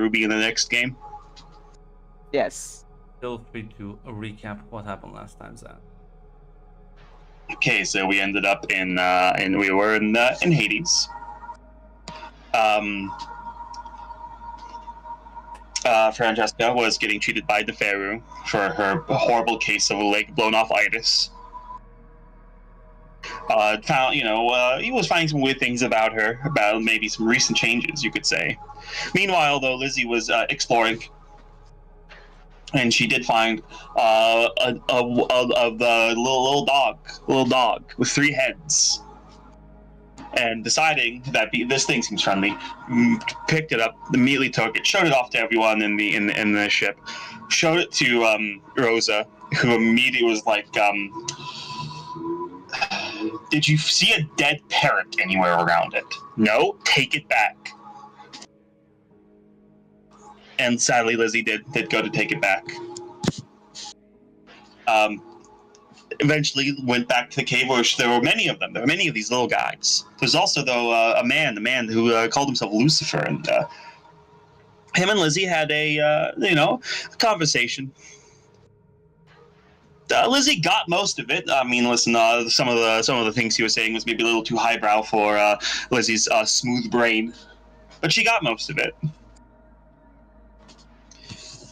Ruby in the next game. Yes. Feel free to recap what happened last time, Zach. Okay, so we ended up in Hades. Francesca was getting treated by Neferu for her horrible case of a leg blown off itis. He was finding some weird things about her, about maybe some recent changes, you could say. Meanwhile, though, Lizzie was exploring, and she did find a little dog with 3 heads. And deciding that this thing seems friendly, picked it up, immediately took it, showed it off to everyone in the ship, showed it to Rosa, who immediately was like, "Did you see a dead parrot anywhere around it? No, take it back." And sadly, Lizzie did go to take it back. Eventually went back to the cave where there were many of them. There were many of these little guys. There's also, though, a man who called himself Lucifer, and him and Lizzie had a conversation. Lizzie got most of it. I mean, listen, some of the things he was saying was maybe a little too highbrow for Lizzie's smooth brain, but she got most of it.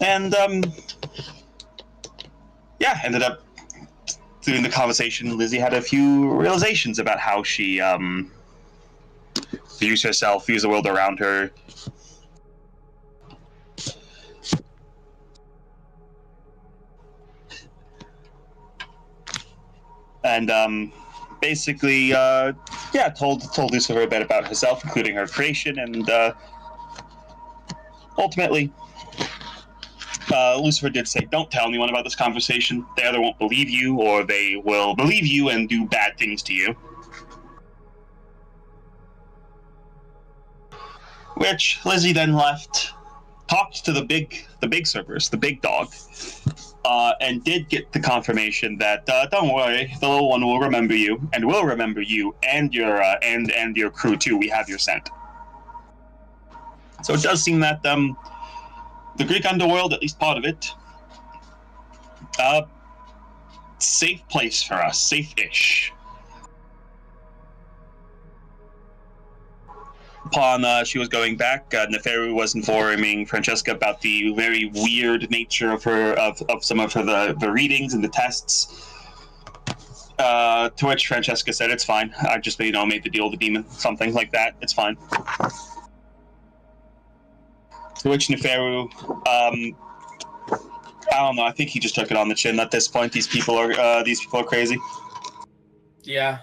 And ended up during the conversation, Lizzie had a few realizations about how she views herself, views the world around her. And basically, told Lucifer a bit about herself, including her creation, and ultimately, Lucifer did say, "Don't tell anyone about this conversation. They either won't believe you, or they will believe you and do bad things to you." Which Lizzie then left, talked to the big Cerberus, the big dog, and did get the confirmation that don't worry, the little one will remember you, and will remember you and your and your crew too. We have your scent. So it does seem that the Greek underworld, at least part of it, safe place for us, safe-ish. Upon she was going back, Neferu was informing Francesca about the very weird nature of some of her the readings and the tests. To which Francesca said, "It's fine. I just made the deal with the demon, something like that. It's fine." To which Neferu, I don't know. I think he just took it on the chin at this point. These people are crazy. Yeah.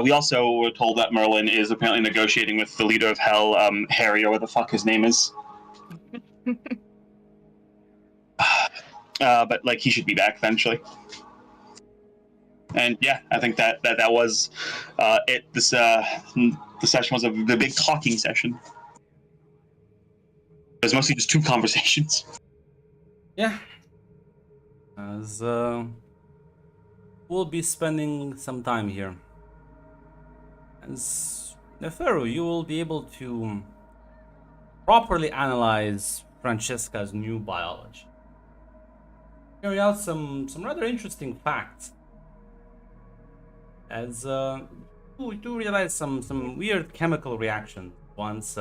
We also were told that Merlin is apparently negotiating with the leader of Hell, Harry, or what the fuck his name is. But he should be back eventually. And yeah, I think that was it. This the session was the big talking session. It was mostly just 2 conversations. Yeah. As we'll be spending some time here. As Neferu, you will be able to properly analyze Francesca's new biology. Carry out some rather interesting facts. As we do realize some weird chemical reactions once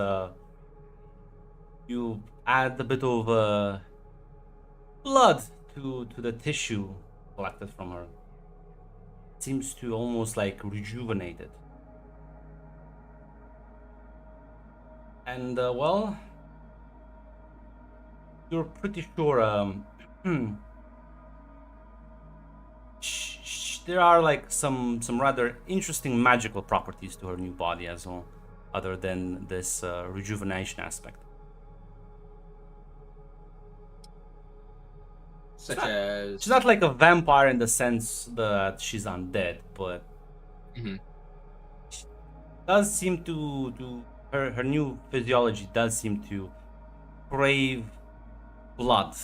you add a bit of blood to the tissue collected from her. It seems to almost rejuvenate it. And you're pretty sure there are some rather interesting magical properties to her new body as well, other than this rejuvenation aspect. Such as... She's not like a vampire in the sense that she's undead, but Mhm. she does seem to her new physiology does seem to crave blood,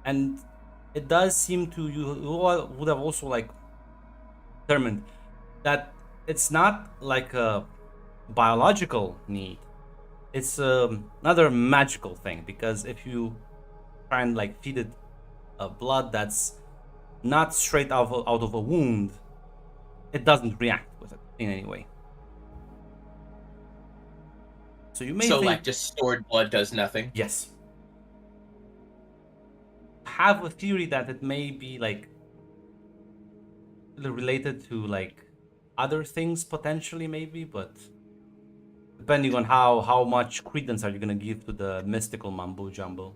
and it does seem to you would have also determined that it's not like a biological need, it's another magical thing, because if you try and like feed it blood that's not straight out of a wound, it doesn't react with it in any way. So you may So think, like just stored blood does nothing. yes, have a theory that it may be like related to like other things potentially, maybe, but depending on how much credence are you gonna give to the mystical mumbo jumbo.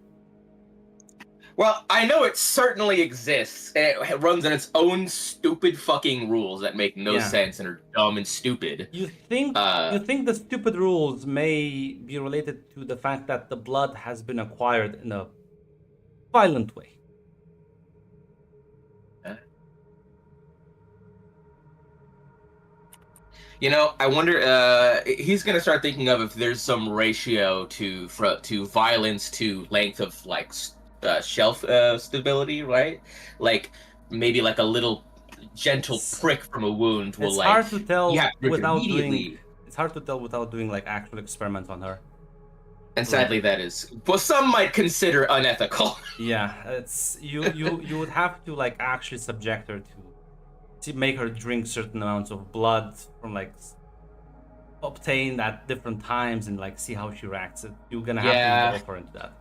Well, I know it certainly exists, and it runs on its own stupid fucking rules that make no Yeah. sense and are dumb and stupid. You think the stupid rules may be related to the fact that the blood has been acquired in a violent way? You know, I wonder. He's gonna start thinking of if there's some ratio to violence to length of like shelf stability, right? Like maybe like a little gentle prick from a wound will It's like. hard to tell yeah, without immediately. doing. It's hard to tell without doing like actual experiments on her. And sadly, that is well, some might consider unethical. Yeah, it's you would have to like actually subject her to make her drink certain amounts of blood from like obtained at different times and like see how she reacts. You're gonna have to involve her into that.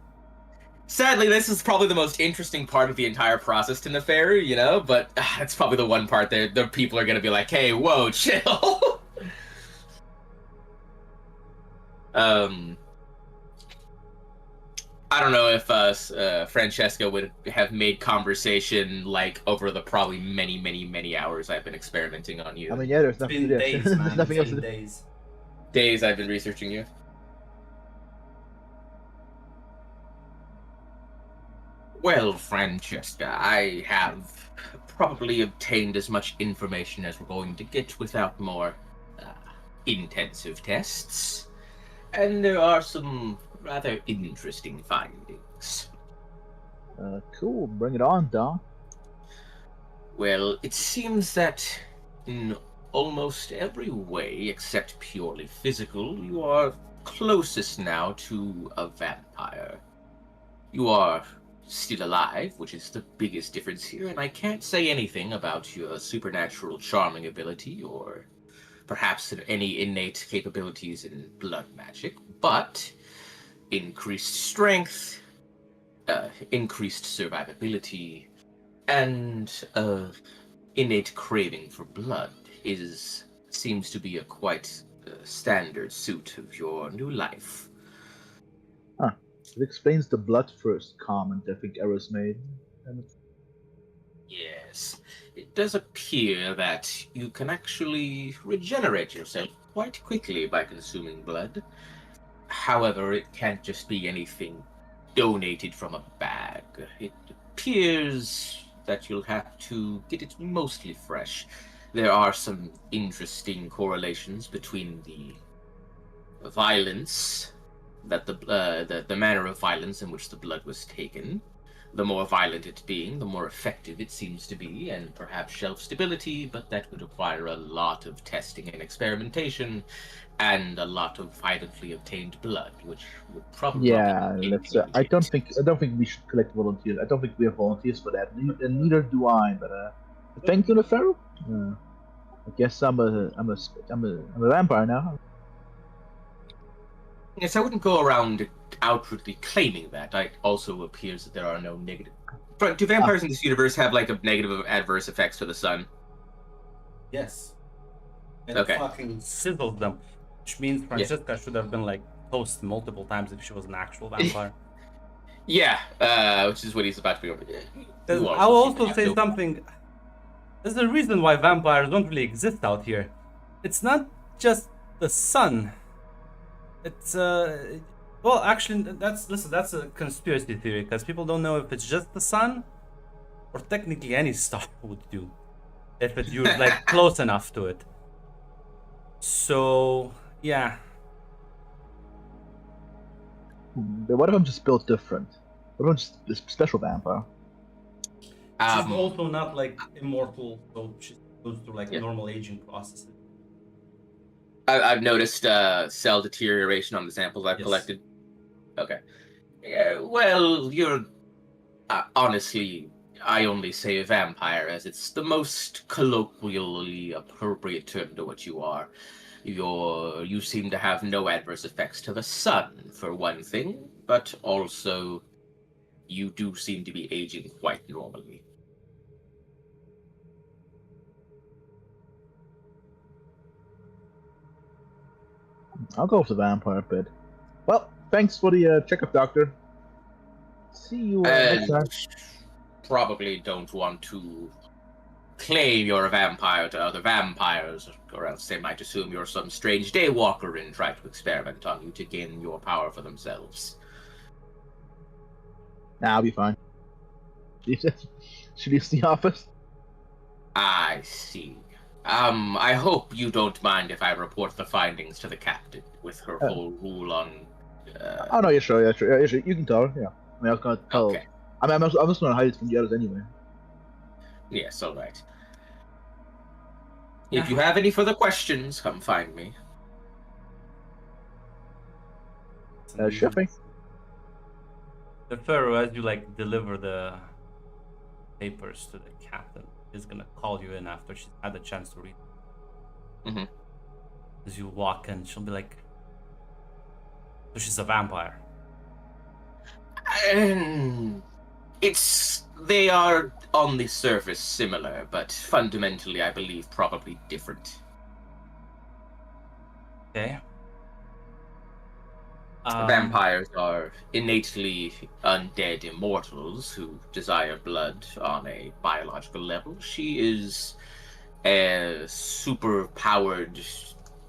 Sadly, this is probably the most interesting part of the entire process to Neferi, you know, but it's probably the one part that the people are going to be like, hey, whoa, chill. I don't know if Francesca would have made conversation like over the probably many, many, many hours I've been experimenting on you. I mean, yeah, there's nothing to do. Days, There's man. nothing else to do. Days. Days I've been researching you. Well, Francesca, I have probably obtained as much information as we're going to get without more intensive tests. And there are some rather interesting findings. Cool, bring it on, Don. Well, it seems that in almost every way, except purely physical, you are closest now to a vampire. You are still alive, which is the biggest difference here, and I can't say anything about your supernatural charming ability or perhaps any innate capabilities in blood magic, but increased strength, increased survivability, and innate craving for blood seems to be a quite standard suit of your new life. It explains the blood first comment I think Eris made. Yes, it does appear that you can actually regenerate yourself quite quickly by consuming blood. However, it can't just be anything donated from a bag. It appears that you'll have to get it mostly fresh. There are some interesting correlations between the violence, that the manner of violence in which the blood was taken. The more violent it being, the more effective it seems to be, and perhaps shelf stability, but that would require a lot of testing and experimentation, and a lot of violently obtained blood, which would probably I don't think we should collect volunteers. I don't think we have volunteers for that, and neither do I. But thank you, Nefero. I guess I'm a vampire now. Yes, I wouldn't go around outwardly claiming that. It also appears that there are no negative. Do vampires in this universe have like a negative or adverse effects to the sun? Yes. And Okay. it fucking sizzles them, which means Francesca should have been like toast multiple times if she was an actual vampire. Yeah, which is what he's about to be over. I'll also say something. There's a reason why vampires don't really exist out here. It's not just the sun. It's well, actually, that's a conspiracy theory, because people don't know if it's just the sun, or technically any star would do, if you're like close enough to it. So yeah. But what if I'm just built different? What if I'm just this special vampire? She's also not like immortal, so she goes through like normal aging processes. I've noticed cell deterioration on the samples I've Yes. collected. Okay. Yeah, well, you're honestly, I only say vampire as it's the most colloquially appropriate term to what you are. You seem to have no adverse effects to the sun, for one thing, but also you do seem to be aging quite normally. I'll go with the vampire bit. Well, thanks for the checkup, doctor. See you next And time. probably don't want to claim you're a vampire to other vampires, or else they might assume you're some strange daywalker and try to experiment on you to gain your power for themselves. Nah, I'll be fine. She leaves the office. I see. I hope you don't mind if I report the findings to the captain with her whole rule on. Oh no, you're sure. Yeah, sure. Yeah, sure. You can tell her. Yeah. I mean, I was gonna tell. Okay. I mean, I'm just gonna hide it from the others anyway. Yes, all right. If you have any further questions, come find me. Sure thing. The Pharaoh, as you like deliver the papers to the captain, is gonna call you in after she's had a chance to read. Mhm. As you walk in, she'll be like, "So she's a vampire." They are on the surface similar, but fundamentally, I believe, probably different. Okay. Vampires are innately undead immortals who desire blood on a biological level. She is a super-powered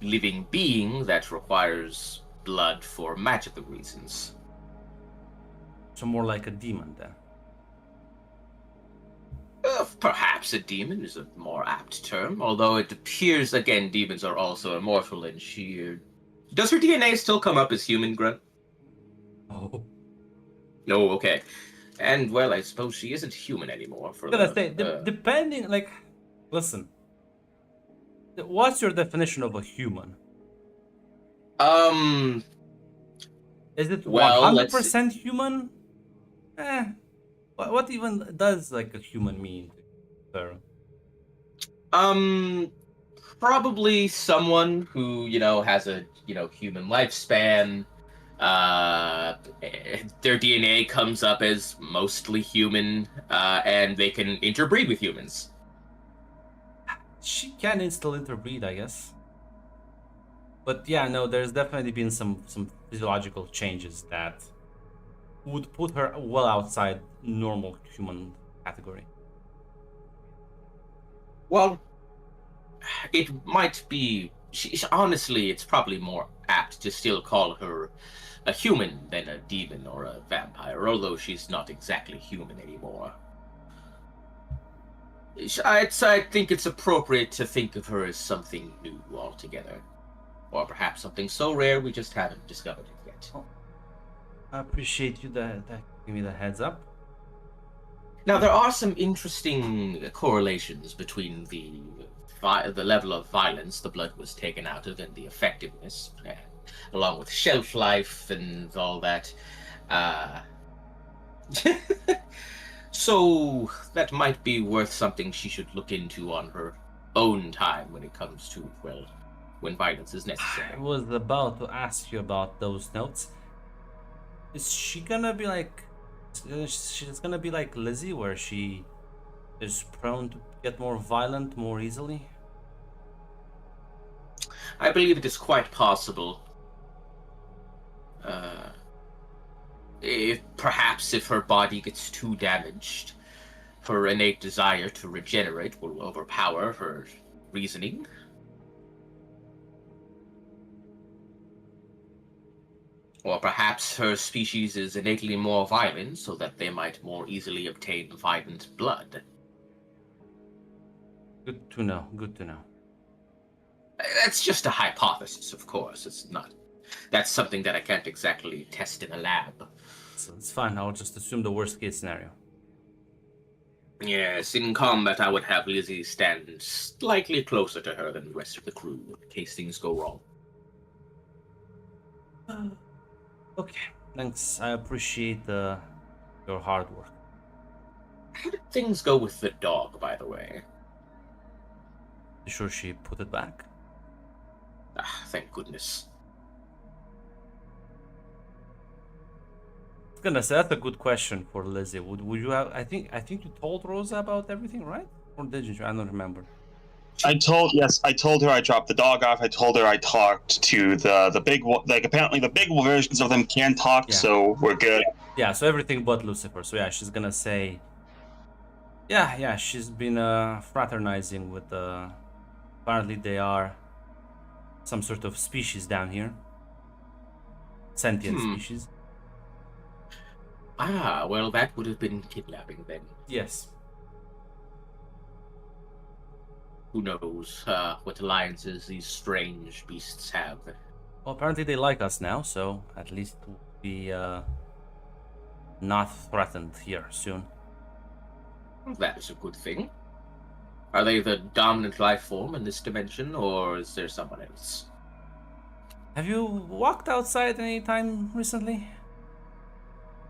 living being that requires blood for magical reasons. So more like a demon then. Perhaps a demon is a more apt term, although it appears, again, demons are also immortal, and she... Does her DNA still come up as human, Grunt? Oh. No, okay. And, well, I suppose she isn't human anymore. I'm gonna say, depending, like, listen. What's your definition of a human? Is it Well, 100% human? What even does like a human mean, Pharaoh? Probably someone who, has a, human lifespan. Their DNA comes up as mostly human, and they can interbreed with humans. She can still interbreed, I guess. But yeah, no, there's definitely been some physiological changes that would put her well outside normal human category. Well, it might be... honestly, it's probably more apt to still call her a human than a demon or a vampire, although she's not exactly human anymore. I think it's appropriate to think of her as something new altogether. Or perhaps something so rare we just haven't discovered it yet. I appreciate you that give me the heads up. Now, there are some interesting correlations between the level of violence the blood was taken out of and the effectiveness, along with shelf life and all that. So that might be worth something she should look into on her own time when it comes to, well, when violence is necessary. I was about to ask you about those notes. Is she gonna be like... She's gonna be like Lizzie, where she is prone to get more violent more easily? I believe it is quite possible. If her body gets too damaged, her innate desire to regenerate will overpower her reasoning. Or perhaps her species is innately more violent, so that they might more easily obtain violent blood. Good to know, good to know. That's just a hypothesis, of course. It's not... That's something that I can't exactly test in a lab. So it's fine, I'll just assume the worst case scenario. Yes, in combat I would have Lizzie stand slightly closer to her than the rest of the crew, in case things go wrong. Okay, thanks. I appreciate your hard work. How did things go with the dog, by the way? You sure she put it back? Ah, thank goodness. I was gonna say that's a good question for Lizzie. Would you have? I think you told Rosa about everything, right? Or didn't you? I don't remember. I told her I dropped the dog off. I told her I talked to the big like apparently the big versions of them can talk, Yeah. so we're good. Yeah, so everything but Lucifer. So yeah, she's gonna say. Yeah, she's been fraternizing with apparently they are some sort of species down here. Sentient species. Ah, well, that would have been kidnapping then. Yes. Who knows what alliances these strange beasts have. Well, apparently they like us now, so at least we'll be not threatened here soon. That is a good thing. Are they the dominant life form in this dimension, or is there someone else? Have you walked outside any time recently?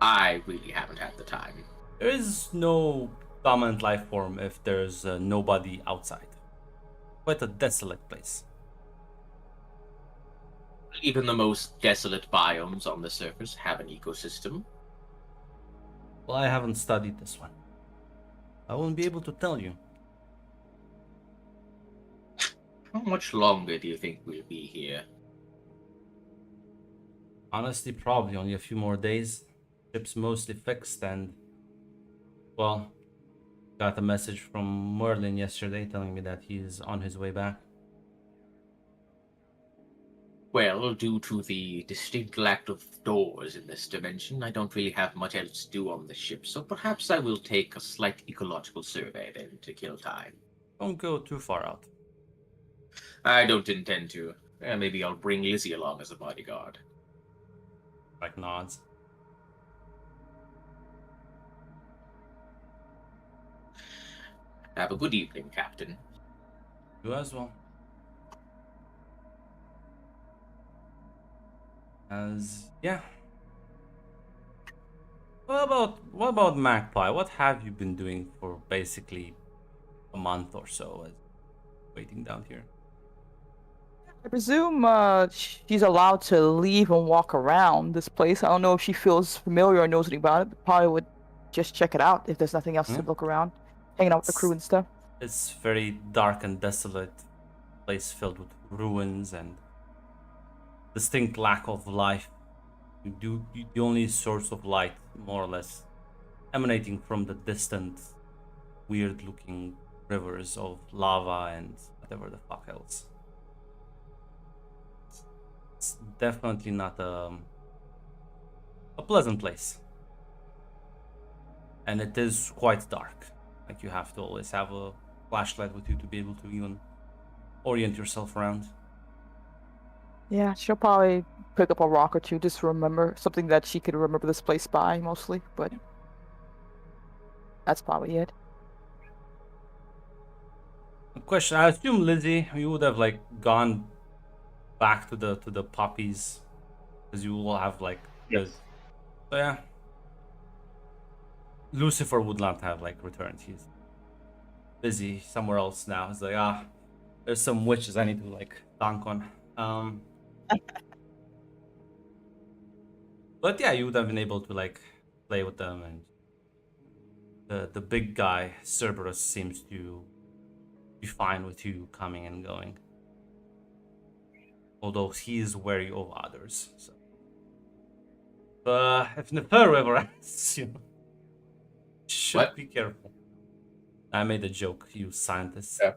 I really haven't had the time. There is no dominant life form if there's nobody outside. Quite a desolate place. Even the most desolate biomes on the surface have an ecosystem. Well, I haven't studied this one. I won't be able to tell you. How much longer do you think we'll be here? Honestly, probably only a few more days. Ship's mostly fixed and... Well, got a message from Merlin yesterday telling me that he's on his way back. Well, due to the distinct lack of doors in this dimension, I don't really have much else to do on the ship, so perhaps I will take a slight ecological survey then to kill time. Don't go too far out. I don't intend to. Maybe I'll bring Lizzie along as a bodyguard. Like nods. Have a good evening, Captain. You as well. Yeah. What about Magpie? What have you been doing for basically a month or so as waiting down here? I presume she's allowed to leave and walk around this place. I don't know if she feels familiar or knows anything about it, but probably would just check it out if there's nothing else to look around. Hanging out with the crew and stuff. It's very dark and desolate. Place filled with ruins and distinct lack of life. The only source of light, more or less, emanating from the distant, weird-looking rivers of lava and whatever the fuck else. It's definitely not a pleasant place, and it is quite dark. Like you have to always have a flashlight with you to be able to even orient yourself around. Yeah, she'll probably pick up a rock or two just to remember something that she could remember this place by, mostly, but that's probably it. A question, I assume, Lizzie, you would have like gone back to the puppies because you will have like Yes. So yeah. Lucifer would not have like returned. He's busy somewhere else now. He's like, there's some witches I need to like dunk on. But yeah, you would have been able to like play with them, and the big guy Cerberus seems to be fine with you coming and going. Although he is wary of others. So. If Neferu ever asks you, should be careful. I made a joke, you scientists. Yeah.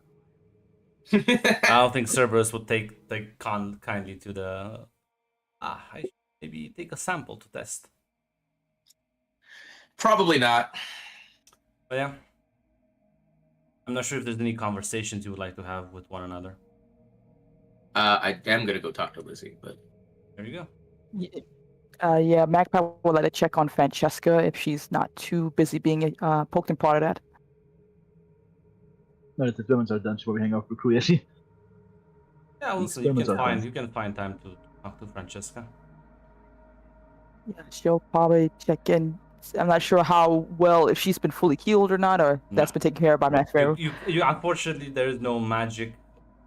I don't think Cerberus would take kindly to the. I should maybe take a sample to test. Probably not. But yeah, I'm not sure if there's any conversations you would like to have with one another. I am gonna go talk to Lizzie, but There you go. Yeah, Magpie will let it check on Francesca if she's not too busy being poked and prodded at. Now that the villains are done, she'll probably hang out with the crew, yes, she? Yeah, also you can find time to talk to Francesca. Yeah, she'll probably check in. I'm not sure how well, if she's been fully healed or not, or that's No. been taken care of by Neferu. You unfortunately there is no magic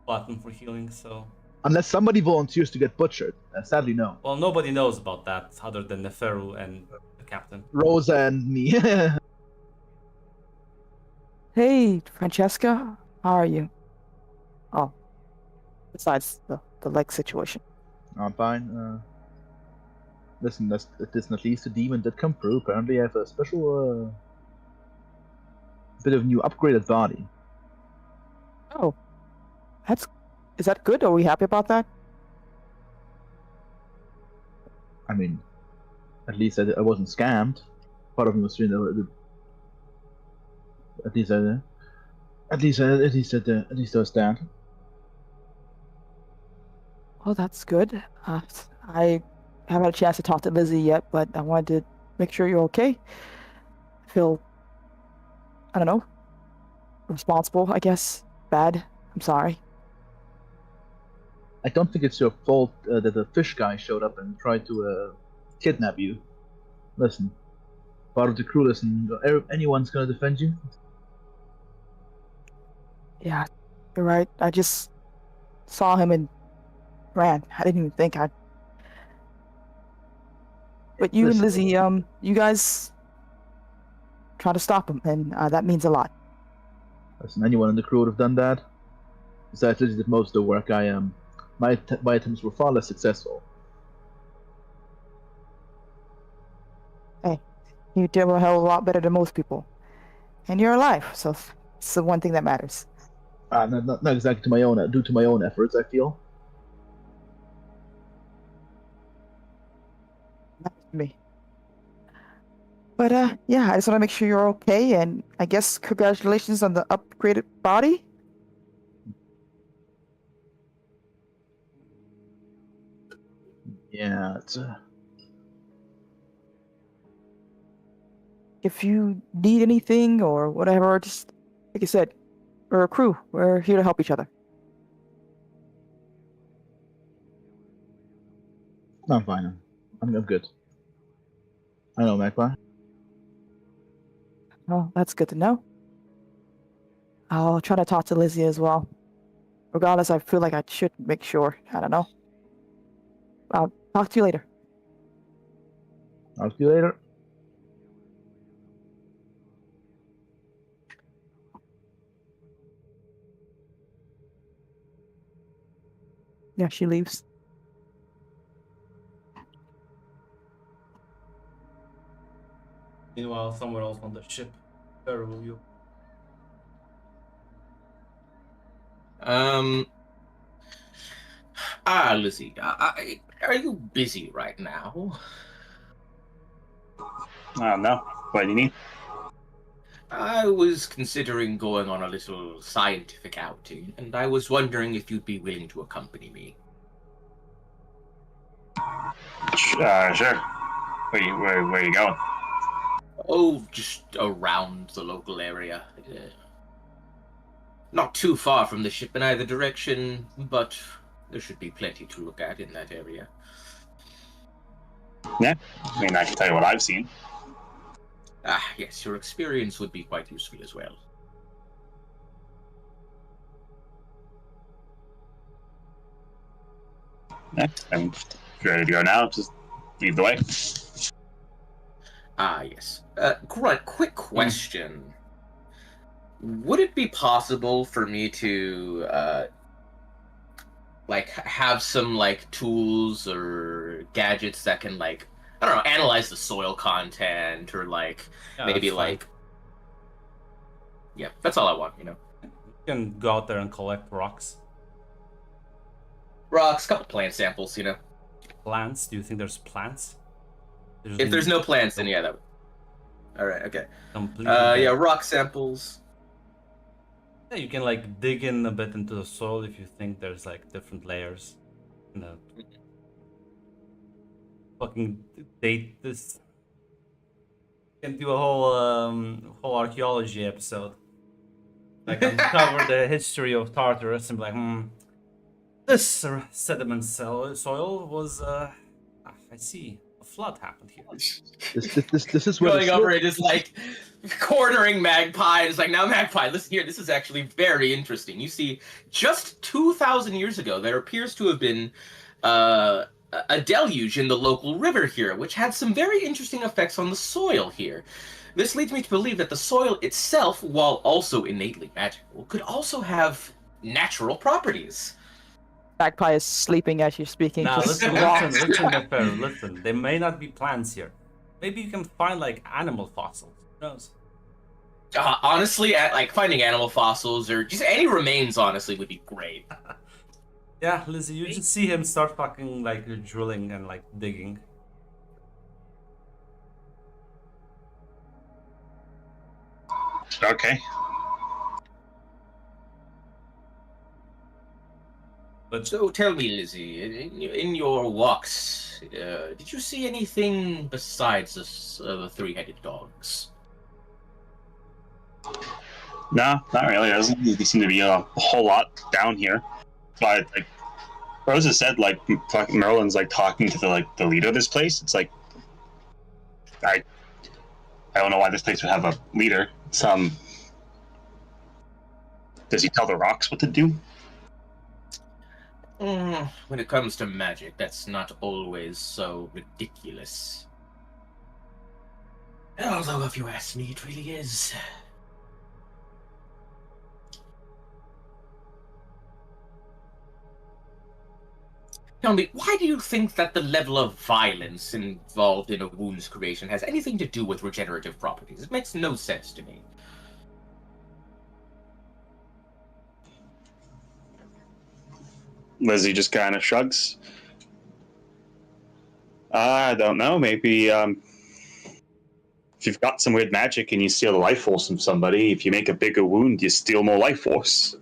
button for healing, so Unless somebody volunteers to get butchered. Sadly, no. well nobody knows about that other than Neferu and the captain. Rosa and me. Hey, Francesca, how are you? Oh, besides the leg situation. I'm fine. Listen, listen, at least the demon did come through. Apparently, I have a special bit of new upgraded body. Oh, is that good? Are we happy about that? I mean, at least I wasn't scammed. Part of me was doing at least I was that. Oh, that's good. I haven't had a chance to talk to Lizzie yet, but I wanted to make sure you're okay. I feel, I don't know, responsible, I guess. Bad. I'm sorry. I don't think it's your fault that the fish guy showed up and tried to kidnap you. Listen, part of the crew. Listen, anyone's gonna defend you. Yeah, you're right. I just saw him and ran. I didn't even think I'd. But you and Listen. Lizzie, you guys try to stop him, and that means a lot. Listen, anyone in the crew would have done that. Besides, Lizzie did most of the work. My attempts were far less successful. Hey, you did a hell of a lot better than most people. And you're alive, so it's the one thing that matters. Not exactly due to my own efforts, I feel. Matters to me. But yeah, I just want to make sure you're okay, and I guess congratulations on the upgraded body. Yeah, it's If you need anything or whatever, just like I said, we're a crew. We're here to help each other. I'm fine. I'm good. I know, Magpie. Oh, that's good to know. I'll try to talk to Lizzie as well. Regardless, I feel like I should make sure. I don't know. I'll talk to you later. I'll see you later. Yeah, she leaves. Meanwhile, somewhere else on the ship, Neferu, you Lizzie, are you busy right now? I don't know. What do you need? I was considering going on a little scientific outing, and I was wondering if you'd be willing to accompany me. Sure. Where are you going? Oh, just around the local area. Not too far from the ship in either direction, but there should be plenty to look at in that area. Yeah, I mean, I can tell you what I've seen. Yes, your experience would be quite useful as well. Yeah, I'm ready to go now. Just lead the way. Yes. Grunt, quick question. Would it be possible for me to, have some, tools or gadgets that can, I don't know, analyze the soil content or, maybe, that's fine. Yeah, that's all I want, You can go out there and collect rocks. Rocks, couple plant samples, Plants? Do you think there's plants? If there's no plants, then yeah, that would... Alright, okay. Completely Yeah, dead. rock samples. Yeah, you can dig in a bit into the soil if you think there's different layers. Fucking date this. You can do a whole archaeology episode. Uncover the history of Tartarus and be like, this sediment soil was I see, a flood happened here. This is where Going over it is like cornering Magpie. It's like, now Magpie, listen here. This is actually very interesting. You see, just 2,000 years ago, there appears to have been a deluge in the local river here, which had some very interesting effects on the soil here. This leads me to believe that the soil itself, while also innately magical, could also have natural properties. Magpie is sleeping as you're speaking. Now just listen, rocks. Neferu, listen. There may not be plants here. Maybe you can find like animal fossils. Who knows? Honestly, like finding animal fossils or just any remains, honestly, would be great. Yeah, Lizzie, you just see him start fucking like drilling and like digging. Okay. But So tell me, Lizzie, in your walks, did you see anything besides the three-headed dogs? No, not really. There doesn't really seem to be a whole lot down here. But like Rosa said, like fucking Merlin's like talking to the leader of this place. It's like I don't know why this place would have a leader. Does he tell the rocks what to do? When it comes to magic, that's not always so ridiculous. Although, if you ask me, it really is. Tell me, why do you think that the level of violence involved in a wound's creation has anything to do with regenerative properties? It makes no sense to me. Lizzie just kind of shrugs. I don't know. Maybe if you've got some weird magic and you steal the life force from somebody, if you make a bigger wound, you steal more life force.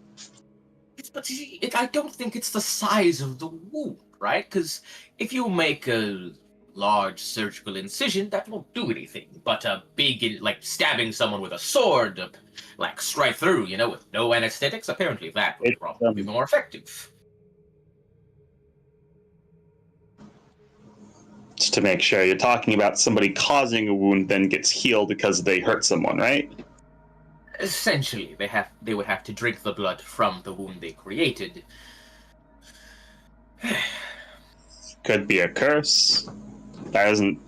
But I don't think it's the size of the wound, right? Because if you make a large surgical incision, that won't do anything. But a big, like stabbing someone with a sword, like straight through, with no anesthetics, apparently that would probably be more effective. Just to make sure, you're talking about somebody causing a wound then gets healed because they hurt someone, right? Essentially, they would have to drink the blood from the wound they created. Could be a curse. That isn't,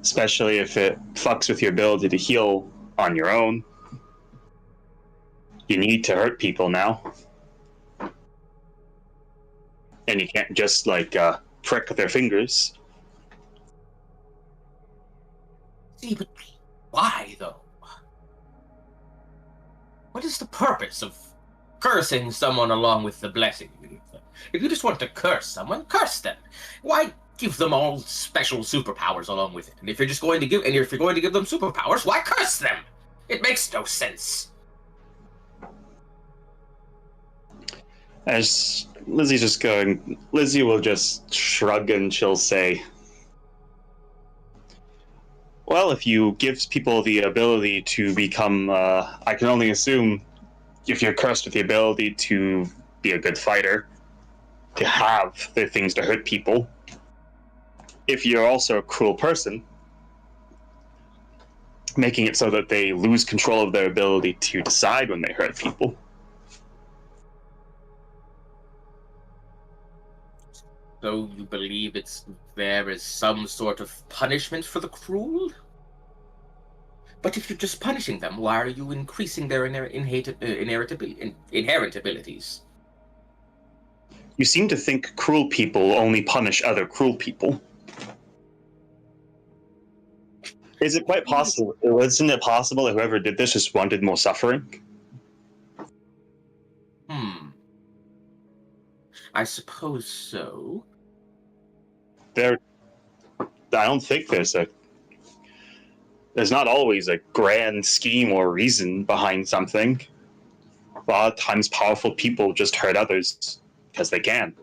especially if it fucks with your ability to heal on your own. You need to hurt people now. And you can't just, prick their fingers. See, but why, though? What is the purpose of cursing someone along with the blessing you give them? If you just want to curse someone, curse them. Why give them all special superpowers along with it? And if you're going to give them superpowers, why curse them? It makes no sense. As Lizzie's just going, Lizzie will just shrug and she'll say, well, if you give people the ability to become, I can only assume if you're cursed with the ability to be a good fighter, to have the things to hurt people, if you're also a cruel person, making it so that they lose control of their ability to decide when they hurt people. So you believe there is some sort of punishment for the cruel? But if you're just punishing them, why are you increasing their inherent abilities? You seem to think cruel people only punish other cruel people. Is it quite possible? Isn't it possible that whoever did this just wanted more suffering? I suppose so. I don't think there's not always a grand scheme or reason behind something. A lot of times powerful people just hurt others because they can.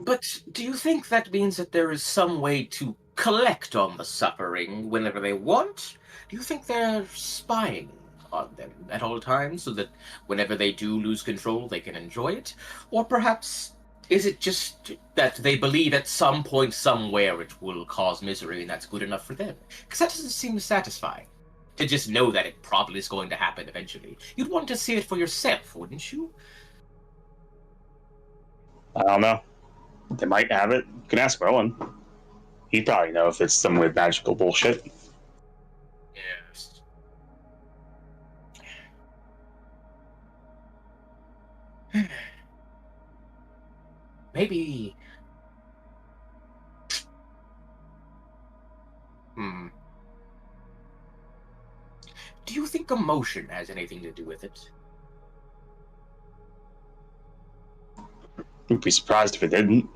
But do you think that means that there is some way to collect on the suffering whenever they want? Do you think they're spying on them at all times so that whenever they do lose control, they can enjoy it? Or perhaps is it just that they believe at some point somewhere it will cause misery and that's good enough for them? Because that doesn't seem satisfying. To just know that it probably is going to happen eventually. You'd want to see it for yourself, wouldn't you? I don't know. They might have it. You can ask Merlin. He'd probably know if it's some weird magical bullshit. Yes. Maybe. Do you think emotion has anything to do with it? I'd be surprised if it didn't.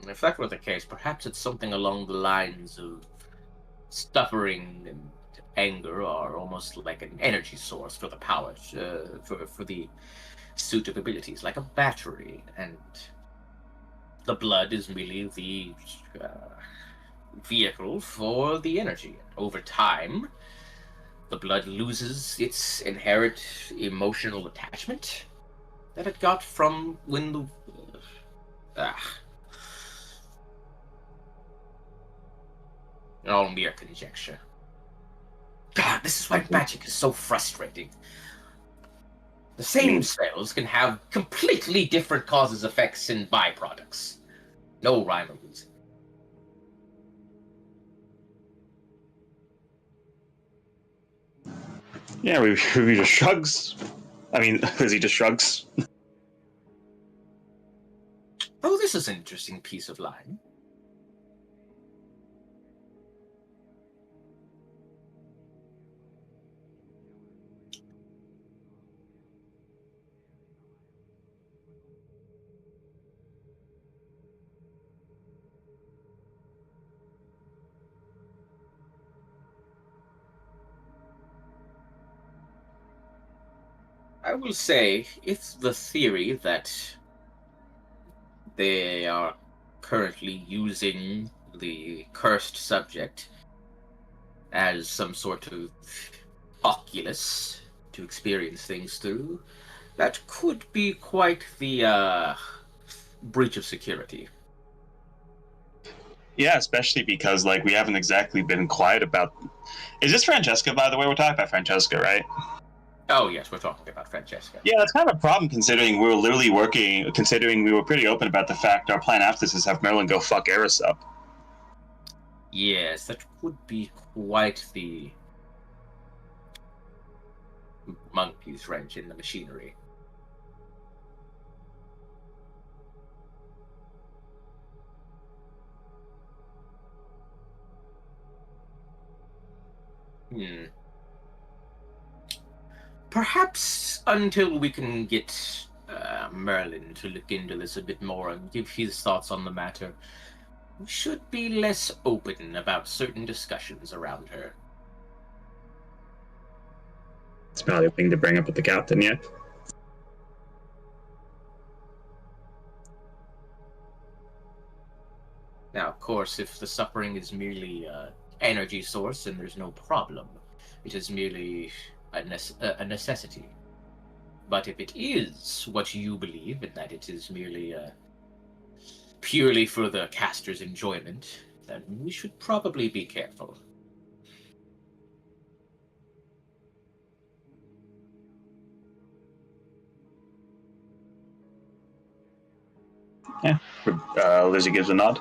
If that were the case, perhaps it's something along the lines of suffering and anger are almost like an energy source for the power, for the suit of abilities, like a battery, and the blood is merely the vehicle for the energy. Over time, the blood loses its inherent emotional attachment that it got from when the... all mere conjecture. God, this is why magic is so frustrating. The same spells can have completely different causes, effects, and byproducts. No rhyme or reason. Yeah, we just shrugs. I mean, Lizzie just shrugs. Oh, this is an interesting piece of line. I will say, it's the theory that they are currently using the cursed subject as some sort of oculus to experience things through. That could be quite the breach of security. Yeah, especially because like we haven't exactly been quiet about. Is this Francesca, by the way? We're talking about Francesca, right? Oh yes, we're talking about Francesca. Yeah, that's kind of a problem considering we were literally working. Considering we were pretty open about the fact our plan after this is have Merlin go fuck Eris up. Yes, that would be quite the monkey's wrench in the machinery. Perhaps until we can get Merlin to look into this a bit more and give his thoughts on the matter, we should be less open about certain discussions around her. It's probably a thing to bring up with the captain, yeah. Now, of course, if the suffering is merely an energy source, then there's no problem. It is merely a necessity. But if it is what you believe, and that it is merely purely for the caster's enjoyment, then we should probably be careful. Yeah. Lizzie gives a nod.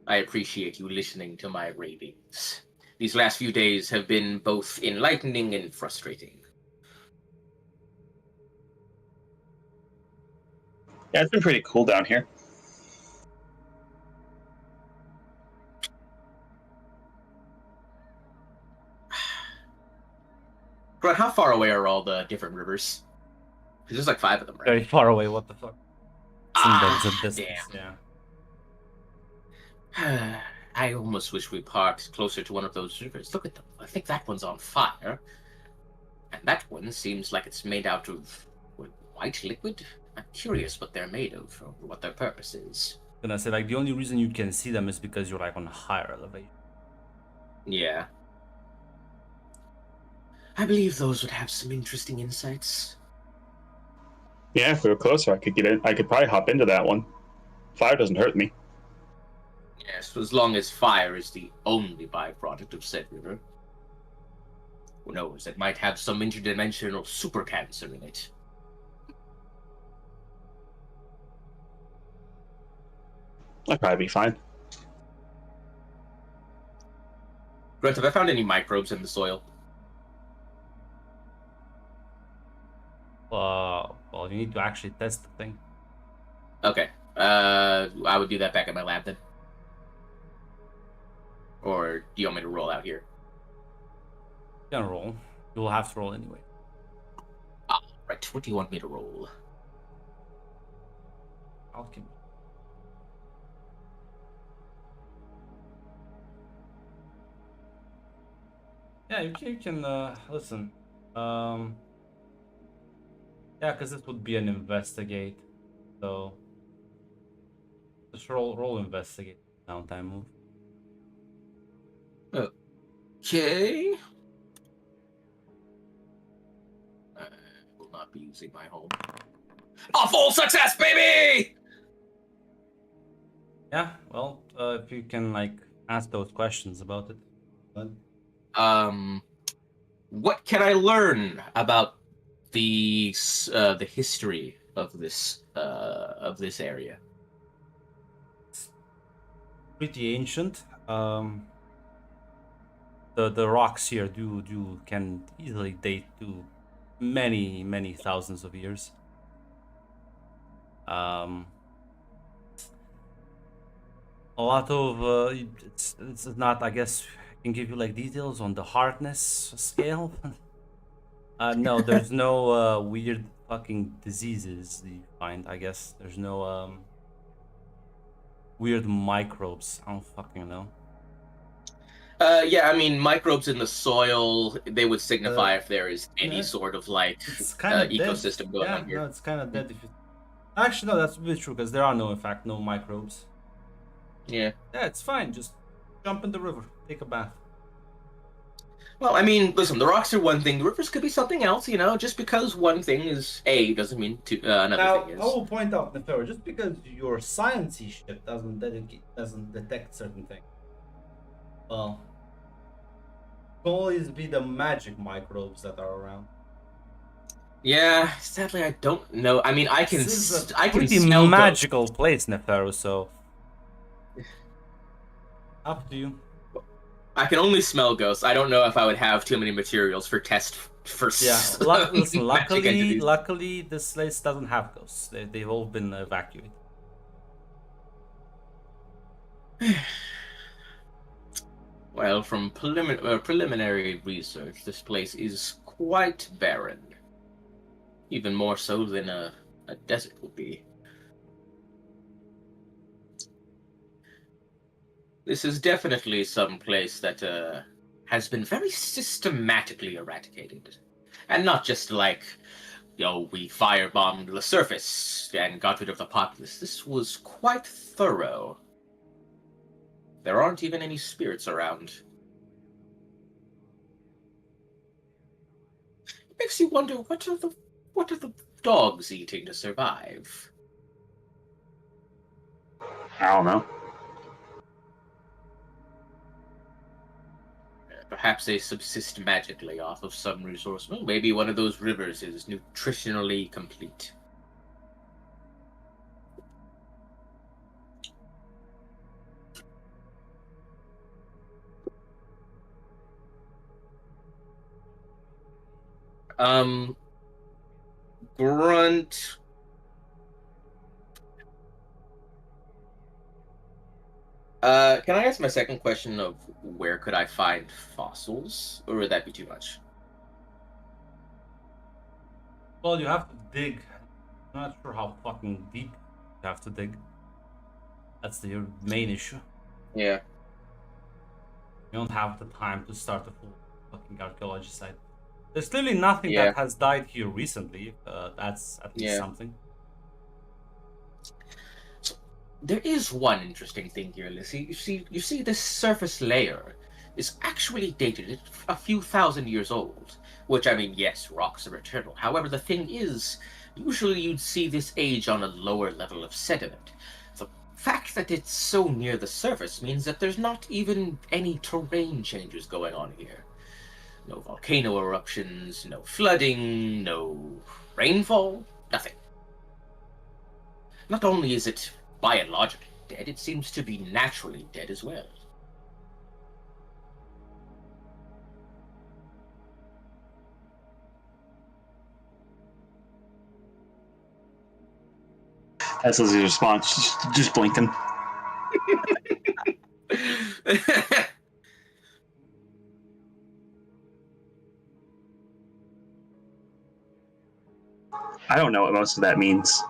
I appreciate you listening to my ravings. These last few days have been both enlightening and frustrating. Yeah, it's been pretty cool down here. Grant, how far away are all the different rivers? Because there's like 5 of them, right? Very far away. What the fuck? It's a distance. Damn. Yeah. I almost wish we parked closer to one of those rivers. Look at them. I think that one's on fire. And that one seems like it's made out of white liquid. I'm curious what they're made of, or what their purpose is. Gonna say like the only reason you can see them is because you're like on a higher elevation. Yeah. I believe those would have some interesting insights. Yeah, if we were closer, I could get in. I could probably hop into that one. Fire doesn't hurt me. Yes, as long as fire is the only byproduct of said river. Who knows, it might have some interdimensional super cancer in it. I'd probably be fine. Grunt, have I found any microbes in the soil? Well, you need to actually test the thing. Okay. I would do that back at my lab then. Or do you want me to roll out here? You can roll. You will have to roll anyway. Right, what do you want me to roll? Alchemy. Yeah, you can listen. Yeah, because this would be an investigate. So just roll investigate. Downtime move. Okay. I will not be using my home. A full success, baby! Yeah, well, if you can like ask those questions about it. But What can I learn about the history of this area? pretty ancient. The rocks here can easily date to many thousands of years. A lot of it's not, I guess I can give you like details on the hardness scale. No, there's no weird fucking diseases you find. I guess there's no weird microbes. I don't fucking know. Yeah, I mean, microbes in the soil, they would signify if there is any yeah. sort of like It's kind of ecosystem going on No, here. it's kind of dead. If you... Actually, no, that's really true because there are no, in fact, no microbes. Yeah. Yeah, it's fine. Just jump in the river, take a bath. Well, I mean, listen, the rocks are one thing. The rivers could be something else, you know. Just because one thing is A doesn't mean another Now, thing I is. will point out, Nefero, just because your sciencey shit doesn't detect certain things, well, it can always be the magic microbes that are around. Yeah, sadly, I don't know. I mean, I can This is a I can pretty smell magical place, Nefero. So, up to you. I can only smell ghosts. I don't know if I would have too many materials for test for. Yeah, listen. magic entities. Luckily, this place doesn't have ghosts. They've all been evacuated. Well, from preliminary research, this place is quite barren. Even more so than a desert would be. This is definitely some place that has been very systematically eradicated. And not just like, we firebombed the surface and got rid of the populace. This was quite thorough. There aren't even any spirits around. It makes you wonder, what are the dogs eating to survive? I don't know. Perhaps they subsist magically off of some resource. Well, maybe one of those rivers is nutritionally complete. Grunt. Can I ask my second question of where could I find fossils, or would that be too much? Well, you have to dig. I'm not sure how fucking deep you have to dig. That's the main issue. Yeah. You don't have the time to start a full fucking archaeology site. There's clearly nothing Yeah. that has died here recently. That's at least Yeah. something. There is one interesting thing here, Lissy. You see this surface layer. is actually dated a few thousand years old. Which, I mean, yes, rocks are eternal. However, the thing is, usually you'd see this age on a lower level of sediment. The fact that it's so near the surface means that there's not even any terrain changes going on here. No volcano eruptions, no flooding, no rainfall, nothing. Not only is it biologically dead, it seems to be naturally dead as well. That's his response. Just blinking. I don't know what most of that means.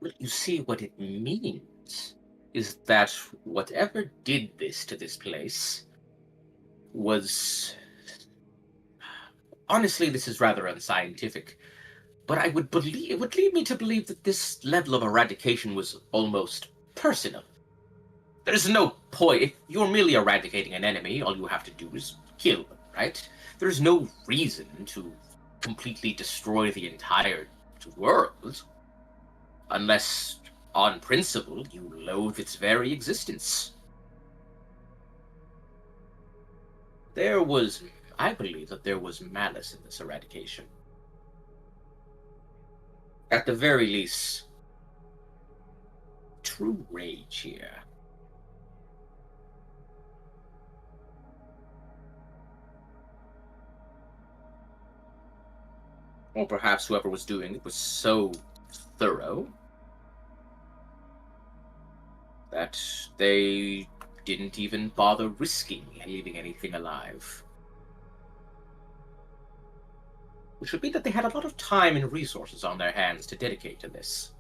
Well, you see, what it means is that whatever did this to this place was... Honestly, this is rather unscientific, but it would lead me to believe that this level of eradication was almost personal. There's no point. If you're merely eradicating an enemy, all you have to do is kill them, right? There's no reason to completely destroy the entire world, unless, on principle, you loathe its very existence. I believe that there was malice in this eradication. At the very least, true rage here. Or perhaps whoever was doing it was so thorough that they didn't even bother risking leaving anything alive. Which would mean that they had a lot of time and resources on their hands to dedicate to this.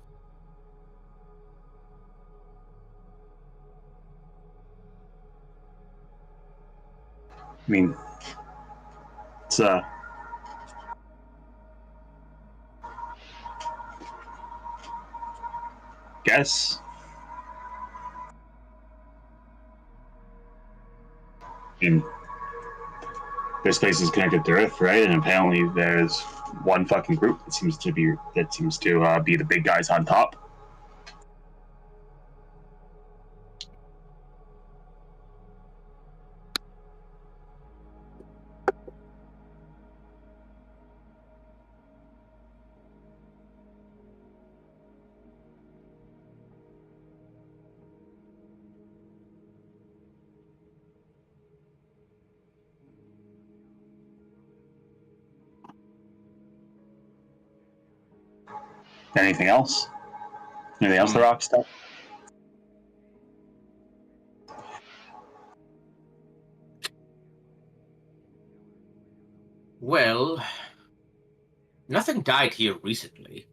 I mean, it's guess. I mean, this place is connected to Earth, right? And apparently, there's one fucking group that seems to be the big guys on top. Anything else? Anything else the rock stuff? Well, nothing died here recently.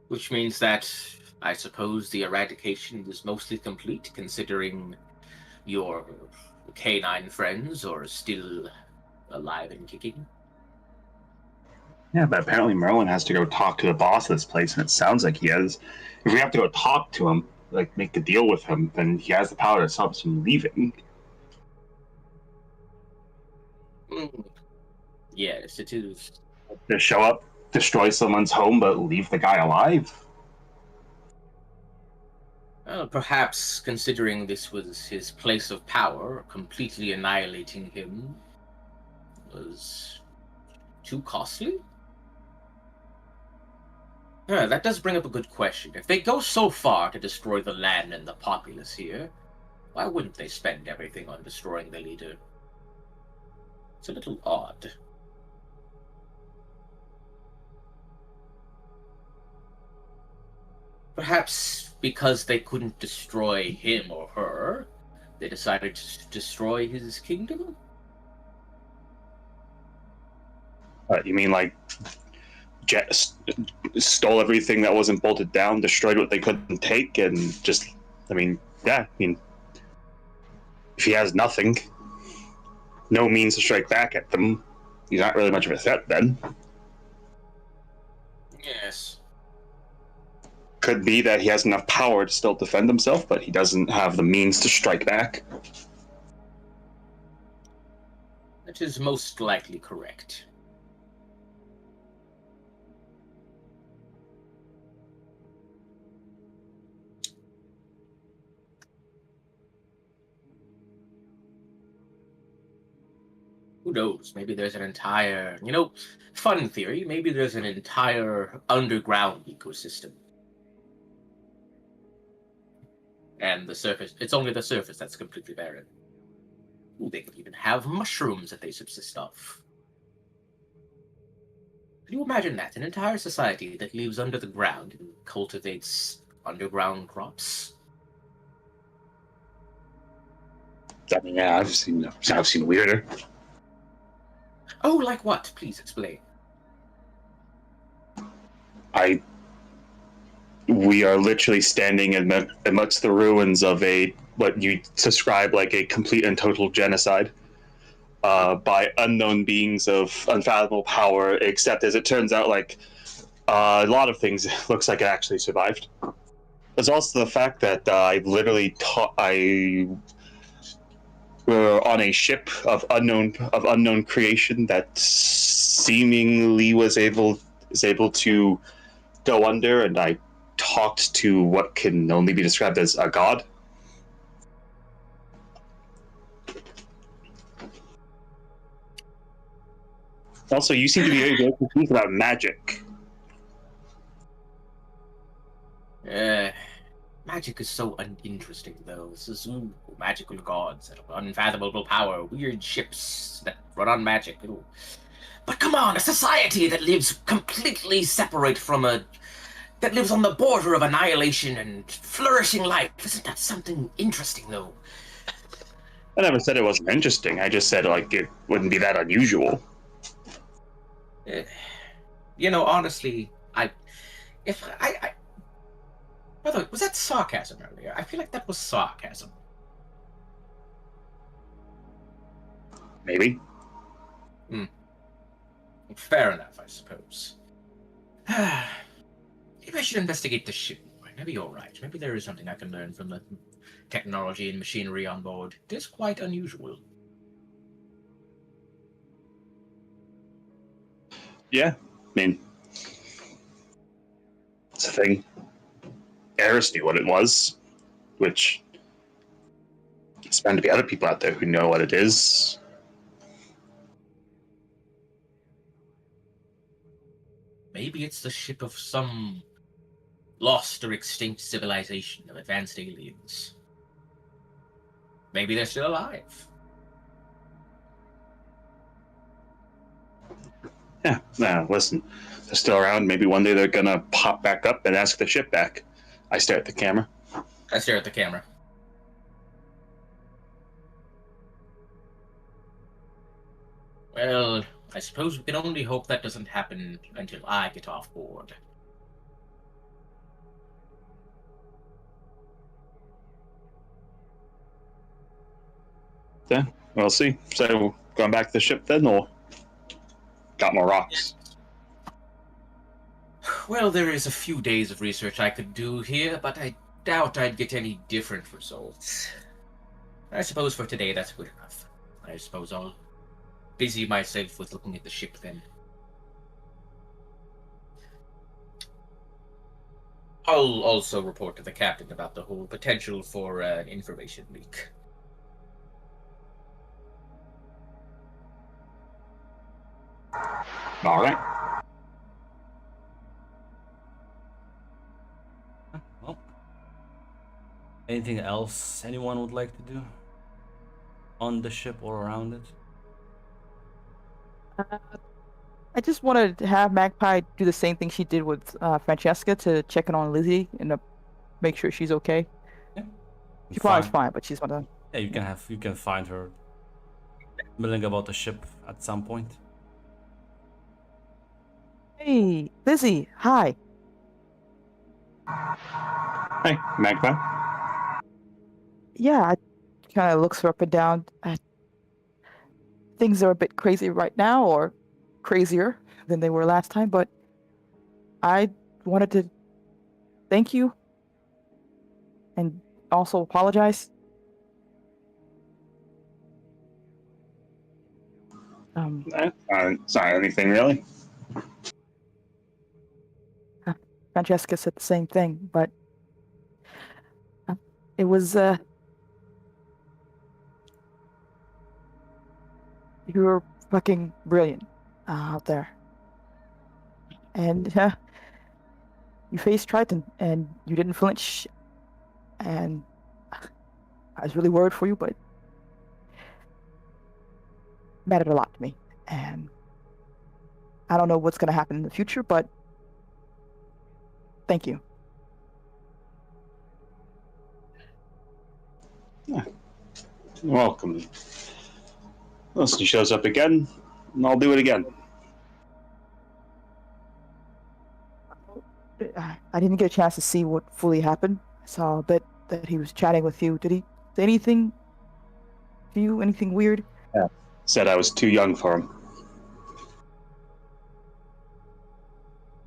Which means that I suppose the eradication is mostly complete, considering your canine friends are still alive and kicking. Yeah, but apparently Merlin has to go talk to the boss of this place, and it sounds like he has. If we have to go talk to him, like make the deal with him, then he has the power to stop us from leaving. Yes, it is. To show up, destroy someone's home, but leave the guy alive. Well, perhaps considering this was his place of power, completely annihilating him was too costly? Yeah, that does bring up a good question. If they go so far to destroy the land and the populace here, why wouldn't they spend everything on destroying the leader? It's a little odd. Perhaps because they couldn't destroy him or her, they decided to destroy his kingdom? You mean like stole everything that wasn't bolted down, destroyed what they couldn't take, and just, I mean, if he has nothing, no means to strike back at them, he's not really much of a threat then. Yes. could be that he has enough power to still defend himself, but he doesn't have the means to strike back. That is most likely correct. Who knows? Maybe there's an entire, fun theory. Maybe there's an entire underground ecosystem. And the surface, it's only the surface that's completely barren. Ooh, they could even have mushrooms that they subsist off. Can you imagine that? An entire society that lives under the ground and cultivates underground crops? I mean, yeah, I've seen weirder. Oh, like what? Please explain. We are literally standing amidst the ruins of what you describe like a complete and total genocide by unknown beings of unfathomable power, except as it turns out, like a lot of things, it looks like it actually survived. There's also the fact that I literally were on a ship of unknown creation that seemingly is able to go under, and I talked to what can only be described as a god. Also, you seem to be very confused about magic. Magic is so uninteresting, though. This is magical gods that have unfathomable power, weird ships that run on magic. Ooh. But come on, a society that lives completely separate from that lives on the border of annihilation and flourishing life. Isn't that something interesting, though? I never said it wasn't interesting. I just said, like, it wouldn't be that unusual. Honestly, by the way, was that sarcasm earlier? I feel like that was sarcasm. Maybe. Fair enough, I suppose. Maybe I should investigate the ship more. Maybe you're right. Maybe there is something I can learn from the technology and machinery on board. It is quite unusual. Yeah, I mean, it's a thing. Eris knew what it was, which there's bound to be other people out there who know what it is. Maybe it's the ship of some lost or extinct civilization of advanced aliens. Maybe they're still alive. Yeah, nah, listen, they're still around. Maybe one day they're gonna pop back up and ask the ship back. I stare at the camera. I stare at the camera. Well, I suppose we can only hope that doesn't happen until I get off board. Yeah, we'll see. So, going back to the ship then, or got more rocks? Well, there is a few days of research I could do here, but I doubt I'd get any different results. I suppose for today that's good enough. I suppose I'll busy myself with looking at the ship then. I'll also report to the captain about the whole potential for an information leak. All right. Well, anything else anyone would like to do on the ship or around it? I just wanted to have Magpie do the same thing she did with Francesca to check in on Lizzie and make sure she's okay. Yeah. She probably is fine, but she's gonna. Yeah, you can find her milling about the ship at some point. Hey, Lizzie, hi. Hey, Magpie. Yeah, I kind of looks her up and down. Things are a bit crazy right now, or crazier than they were last time, but I wanted to thank you. And also apologize. It's not anything really. Francesca said the same thing, but it was you were fucking brilliant out there, and you faced Triton and you didn't flinch, and I was really worried for you, but it mattered a lot to me, and I don't know what's gonna happen in the future, but thank you. You're welcome. Listen, he shows up again, and I'll do it again. I didn't get a chance to see what fully happened. I saw a bit that he was chatting with you. Did he say anything to you? Anything weird? Yeah. Said I was too young for him.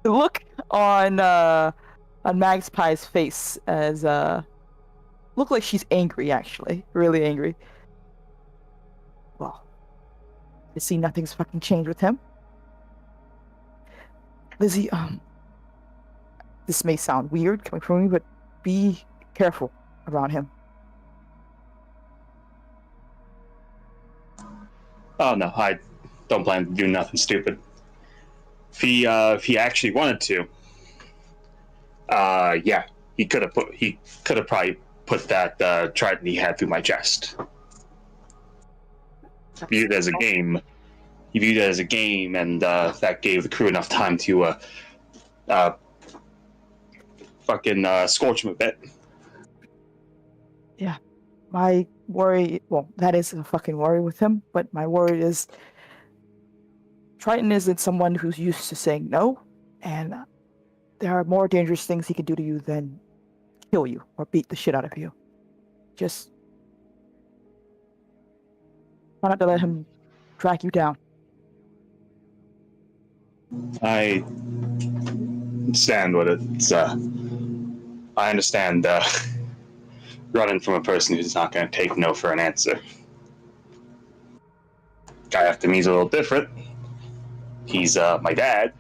The look on Magpie's face as looked like she's angry, actually, really angry. Well, I see nothing's fucking changed with him. Lizzie, this may sound weird coming from me, but be careful around him. Oh no, I don't plan to do nothing stupid. If he actually wanted to, yeah, he could have probably put that trident he had through my chest. Viewed it as a game. He viewed it as a game, and that gave the crew enough time to fucking scorch him a bit. Yeah, my worry, well, that is a fucking worry with him, but my worry is Triton isn't someone who's used to saying no, and there are more dangerous things he can do to you than kill you or beat the shit out of you. Just try not to let him track you down. I understand what it's. I understand running from a person who's not going to take no for an answer. Guy after me is a little different. He's my dad.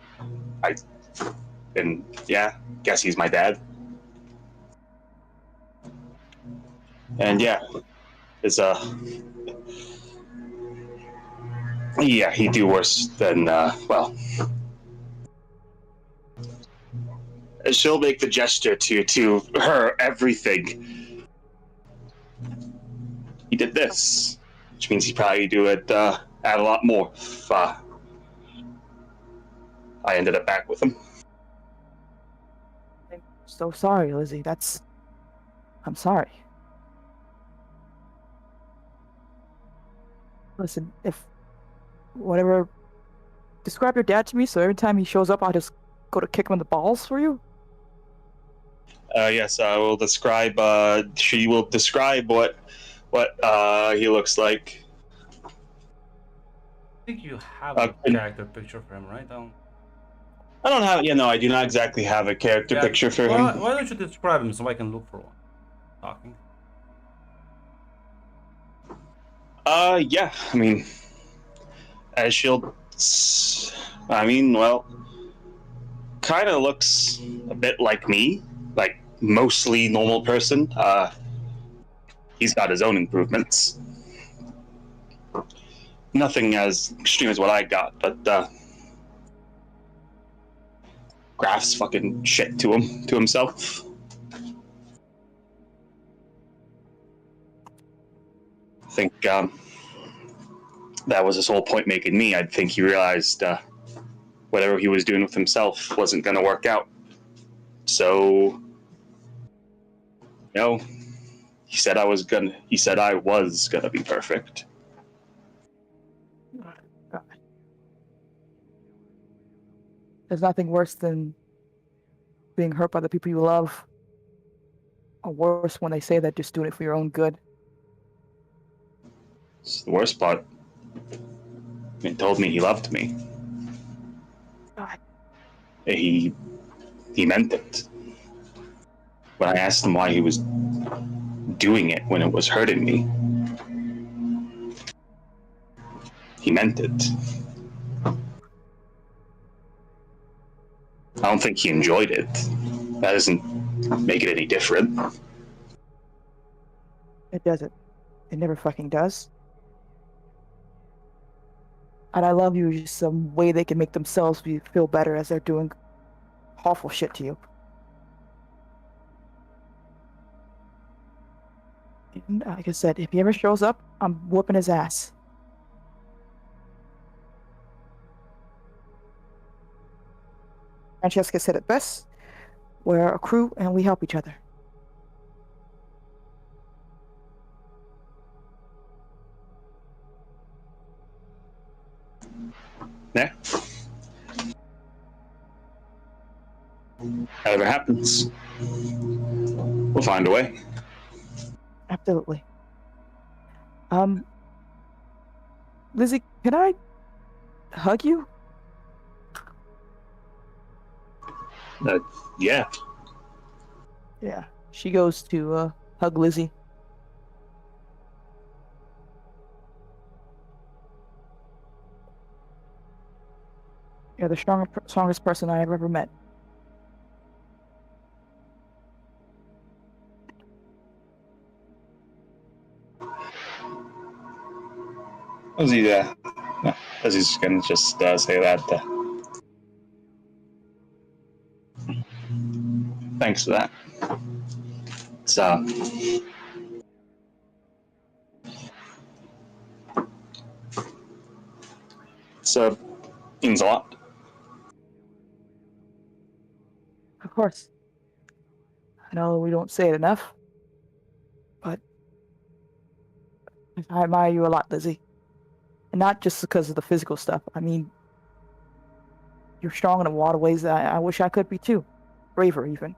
And yeah, guess he's my dad. And yeah, it's yeah, he'd do worse than well. She'll make the gesture to her everything. He did this, which means he'd probably do it add a lot more if I ended up back with him. I'm so sorry, Lizzie. I'm sorry. Listen, if whatever, describe your dad to me so every time he shows up, I'll just go to kick him in the balls for you. Yes, I will describe. She will describe what he looks like. I think you have a character picture for him, right? I don't have. Yeah, no, I do not exactly have a character picture for him. Why don't you describe him so I can look for one? Talking. Yeah. I mean, as she'll. I mean, well, kind of looks a bit like me, like mostly normal person. He's got his own improvements. Nothing as extreme as what I got, but Graf's fucking shit to himself. I think that was his whole point making me. I think he realized whatever he was doing with himself wasn't going to work out. So, he said I was gonna be perfect. God. There's nothing worse than being hurt by the people you love. Or worse when they say that just doing it for your own good. It's the worst part. He told me he loved me. God. He meant it. when I asked him why he was doing it when it was hurting me, he meant it. I don't think he enjoyed it. That doesn't make it any different. It doesn't. It never fucking does. And I love you just some way they can make themselves feel better as they're doing awful shit to you. And like I said, if he ever shows up, I'm whooping his ass. Francesca said it best. We're a crew and we help each other. Yeah. Whatever happens, we'll find a way. Absolutely. Lizzie, can I hug you? Yeah. Yeah. She goes to hug Lizzie. You're the strongest person I have ever met. Ozzy's gonna just say that. Thanks for that. It's means a lot. Of course. I know we don't say it enough, but I admire you a lot, Lizzie. And not just because of the physical stuff. I mean, you're strong in a lot of ways that I wish I could be too. Braver, even.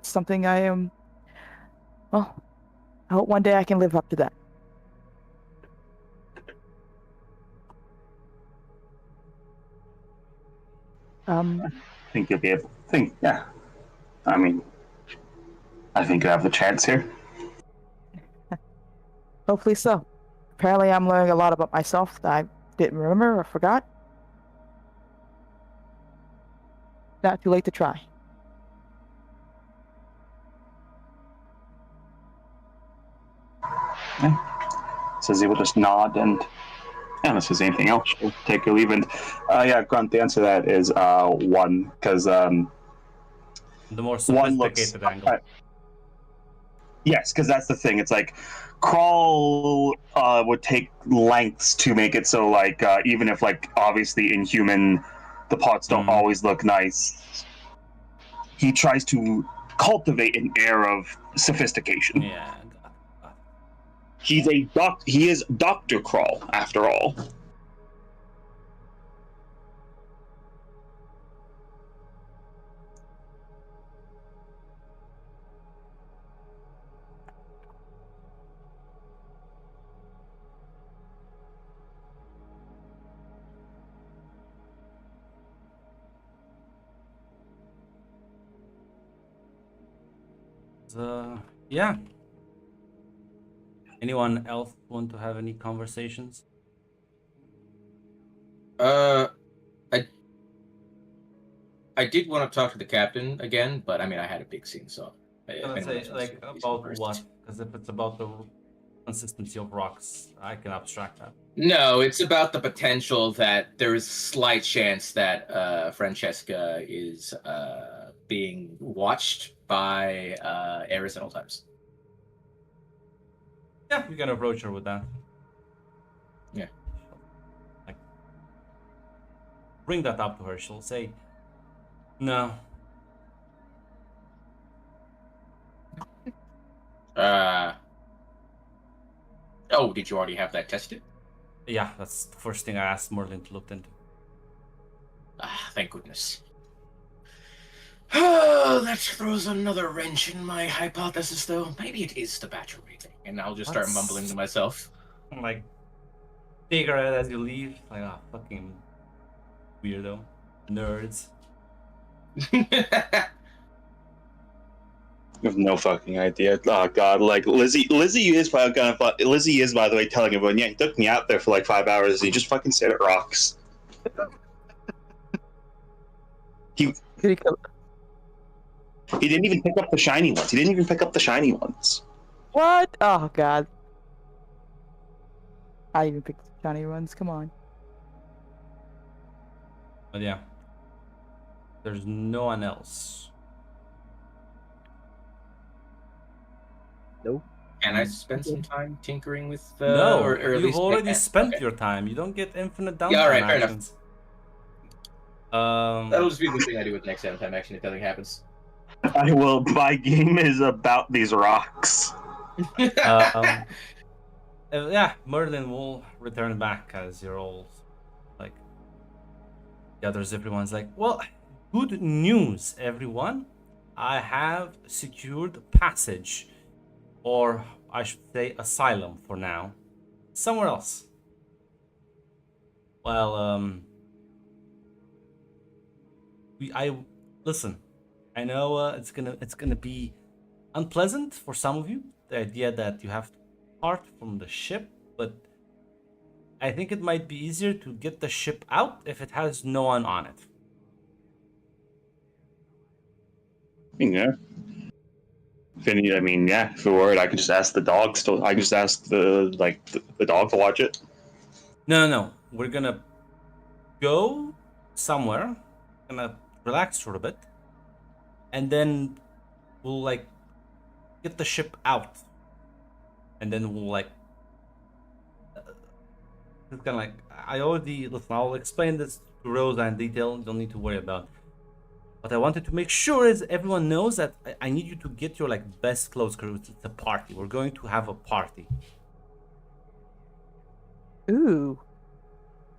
Something I am. Well, I hope one day I can live up to that. I think you'll be able. Yeah. I mean, I think you have the chance here. Hopefully so. Apparently, I'm learning a lot about myself that I didn't remember or forgot. Not too late to try. Yeah. Says he will just nod and, unless there's anything else, we'll take your leave. And yeah, Grunt, the answer to that is one, because The more one looks. sophisticated angle. Yes, because that's the thing. It's like Crawl would take lengths to make it so, like, even if, like, obviously in human, the parts don't always look nice, he tries to cultivate an air of sophistication. Yeah. He is Dr. Crawl, after all. Yeah. Anyone else want to have any conversations? I did want to talk to the captain again, but I mean, I had a big scene, so. I was gonna say, like, about what? Because if it's about the consistency of rocks, I can abstract that. No, it's about the potential that there is slight chance that Francesca is being watched by Eris at all times. Yeah, you can approach her with that. Yeah. Like, bring that up to her. She'll say, no. Oh, did you already have that tested? Yeah, that's the first thing I asked Merlin to look into. Ah, thank goodness. Oh, that throws another wrench in my hypothesis, though. Maybe it is the battery thing, and I'll just start mumbling to myself. I'm like, take her out as you leave. Like, fucking weirdo. Nerds. I have no fucking idea. Oh god, like Lizzie is Lizzie is, by the way, telling everyone, yeah, he took me out there for like 5 hours and he just fucking stayed at rocks. Did he kill- He didn't even pick up the shiny ones. What? Oh god. I even picked shiny ones. Come on. But yeah, there's no one else. Nope. Can I spend some time tinkering with No, or at you've least already okay. spent your time. You don't get infinite downtime Yeah, alright, fair enough. actions. That'll just be the thing I do with next downtime action if nothing happens. I will. My game is about these rocks. Yeah, Merlin will return back as you're all like the others. Everyone's like, well, good news, everyone. I have secured passage, or I should say asylum for now, somewhere else. Well, listen. I know it's gonna be unpleasant for some of you. The idea that you have to part from the ship, but I think it might be easier to get the ship out if it has no one on it. Yeah. I mean, yeah. If we're worried, I can just ask the dog. I can just ask the dog to watch it. No. We're gonna go somewhere, gonna relax for a bit, and then we'll like get the ship out, and then we'll like. It's kind of like listen. I'll explain this to Rosa in detail. You don't need to worry about. What I wanted to make sure is everyone knows that I need you to get your like best clothes because it's a party. We're going to have a party. Ooh.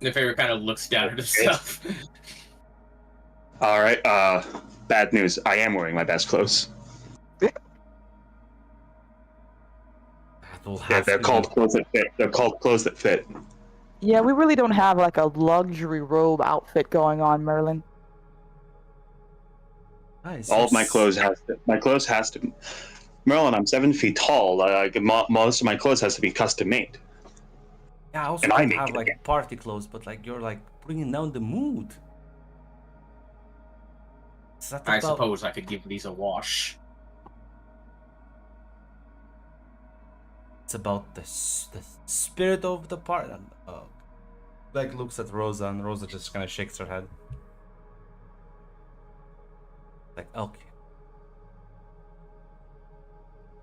Nefera kind of looks down at himself. All right. Bad news. I am wearing my best clothes. Yeah, they're called clothes that fit. They're called clothes that fit. Yeah, we really don't have like a luxury robe outfit going on, Merlin. Nice. All of my clothes has to. Merlin, I'm 7 feet tall. Most of my clothes has to be custom made. Yeah, I also And I don't make have it like again. party clothes, but like you're like bringing down the mood. Is that I about... suppose I could give these a wash. It's about the spirit of the party. Like looks at Rosa, and Rosa just kind of shakes her head. Like, okay.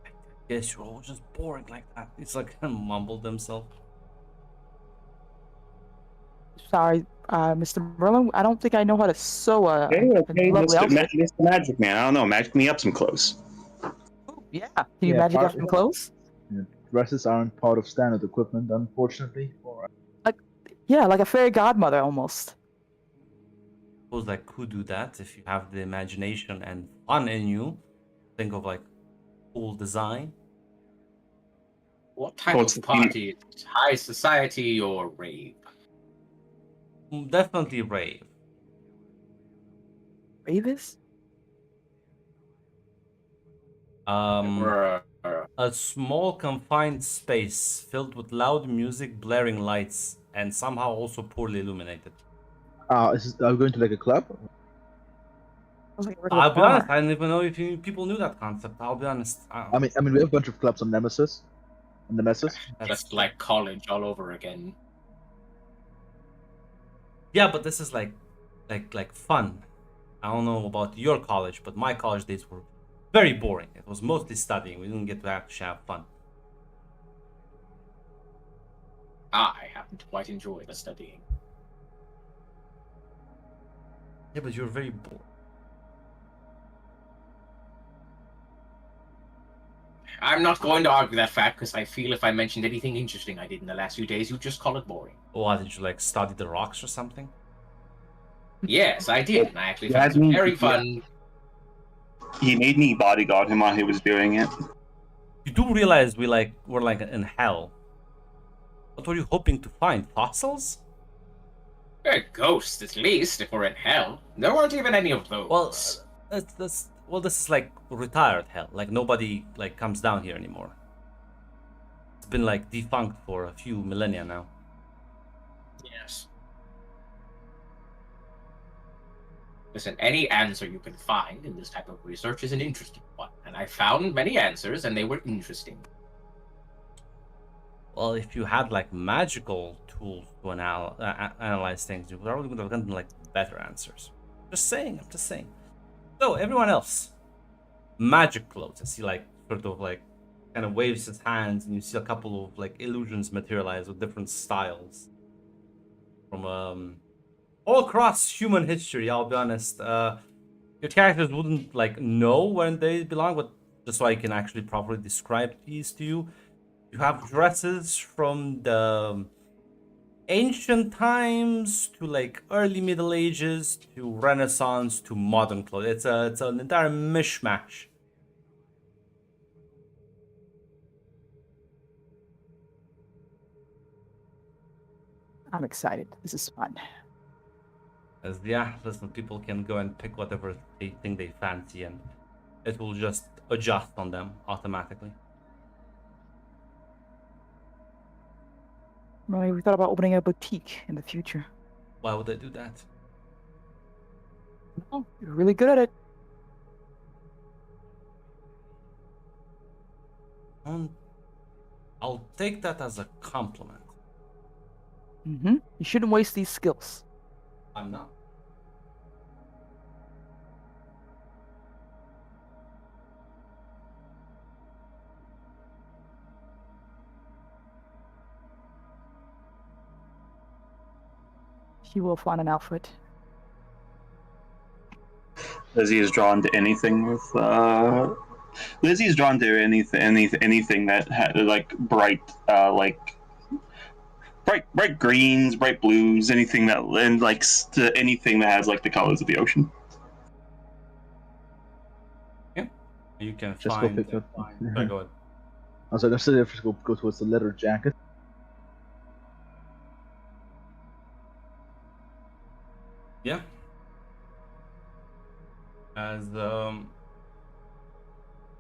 I guess you're all just boring like that. It's like mumbled himself. Sorry, Mr. Merlin. I don't think I know how to sew a Okay, lovely outfit. Mr. Magic Man. I don't know. Magic me up some clothes. Ooh, yeah. Can you Yeah, magic part- up some clothes? Dresses aren't part of standard equipment, unfortunately. Yeah, like a fairy godmother almost. Suppose like could do that if you have the imagination and fun in you. Think of like cool design. What type What's of the- party? High society or rave? Definitely rave. Ravis? A small confined space filled with loud music, blaring lights, and somehow also poorly illuminated. Are we going to like a club? I'll be honest, I didn't even know if people knew that concept. I'll be honest. I mean, we have a bunch of clubs on Nemesis. On Nemesis. Just like college all over again. Yeah, but this is like fun. I don't know about your college, but my college days were very boring. It was mostly studying. We didn't get to actually have fun. I happen to quite enjoy the studying. Yeah, but you're very bored. I'm not going to argue that fact because I feel if I mentioned anything interesting I did in the last few days, you'd just call it boring. What, did you like study the rocks or something? Yes, I did. And I actually Yeah, found it I mean, very yeah. fun. He made me bodyguard him while he was doing it. You do realize we're like in hell. What were you hoping to find? Fossils? Ghosts, at least, if we're in hell. There weren't even any of those. Well, this is like retired hell. Like nobody like comes down here anymore. It's been like defunct for a few millennia now. Yes. Listen, any answer you can find in this type of research is an interesting one, and I found many answers, and they were interesting. Well, if you had like magical tools to analyze things, you probably would have gotten like better answers. Just saying, I'm just saying. So everyone else, magic clothes. I see like sort of like kind of waves his hands, and you see a couple of like illusions materialize with different styles from all across human history. I'll be honest. Your characters wouldn't like know when they belong, but just so I can actually properly describe these to you. You have dresses from the ancient times to like early Middle Ages to Renaissance to modern clothes. It's an entire mishmash. I'm excited. This is fun. As yeah, listen, people can go and pick whatever they think they fancy, and it will just adjust on them automatically. Well, we thought about opening a boutique in the future. Why would they do that? Oh, you're really good at it. I'll take that as a compliment. Mm-hmm. You shouldn't waste these skills. I'm not. He will find an outfit. Lizzie is drawn to anything with. Lizzie is drawn to anything that had like bright, bright greens, bright blues, anything that and like anything that has like the colors of the ocean. Yeah, you can Just find. go pick up. Sorry, go ahead. I was like, I said, if go towards the leather jacket. Yeah. As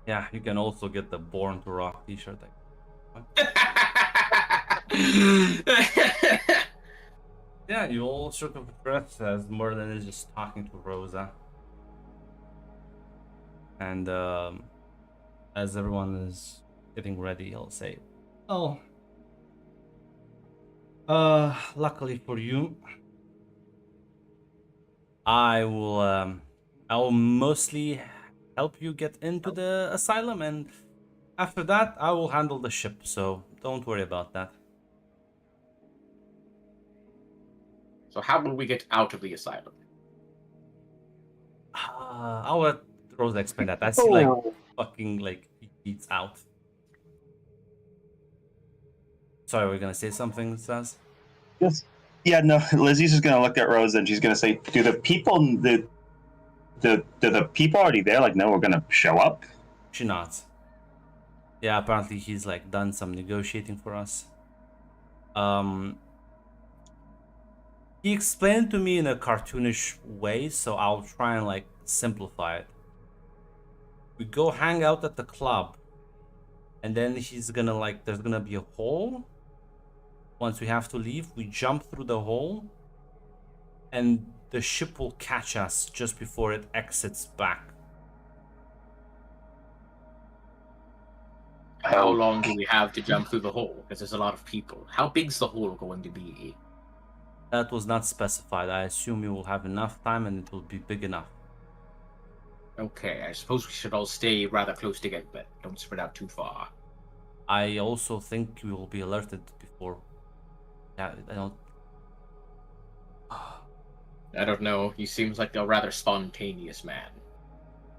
yeah, you can also get the Born to Rock T-shirt. Yeah, you all sort of dress as Merlin is just talking to Rosa, and as everyone is getting ready, he'll say, "Oh, luckily for you, I will mostly help you get into the asylum, and after that, I will handle the ship. So don't worry about that." So how will we get out of the asylum? I'll let Rosa explain that. I see like fucking like he eats out. Sorry, we're gonna say something, Saz? Yes. Yeah, no. Lizzie's just gonna look at Rosa and she's gonna say, "Do the people the people already there like know we're gonna show up?" She nods. Yeah, apparently he's like done some negotiating for us. He explained to me in a cartoonish way, so I'll try and like simplify it. We go hang out at the club, and then he's gonna like there's gonna be a hole. Once we have to leave, we jump through the hole, and the ship will catch us just before it exits back. How long do we have to jump through the hole? Because there's a lot of people. How big's the hole going to be? That was not specified. I assume you will have enough time and it will be big enough. Okay, I suppose we should all stay rather close together, but don't spread out too far. I also think we will be alerted before. Yeah, I don't know. He seems like a rather spontaneous man.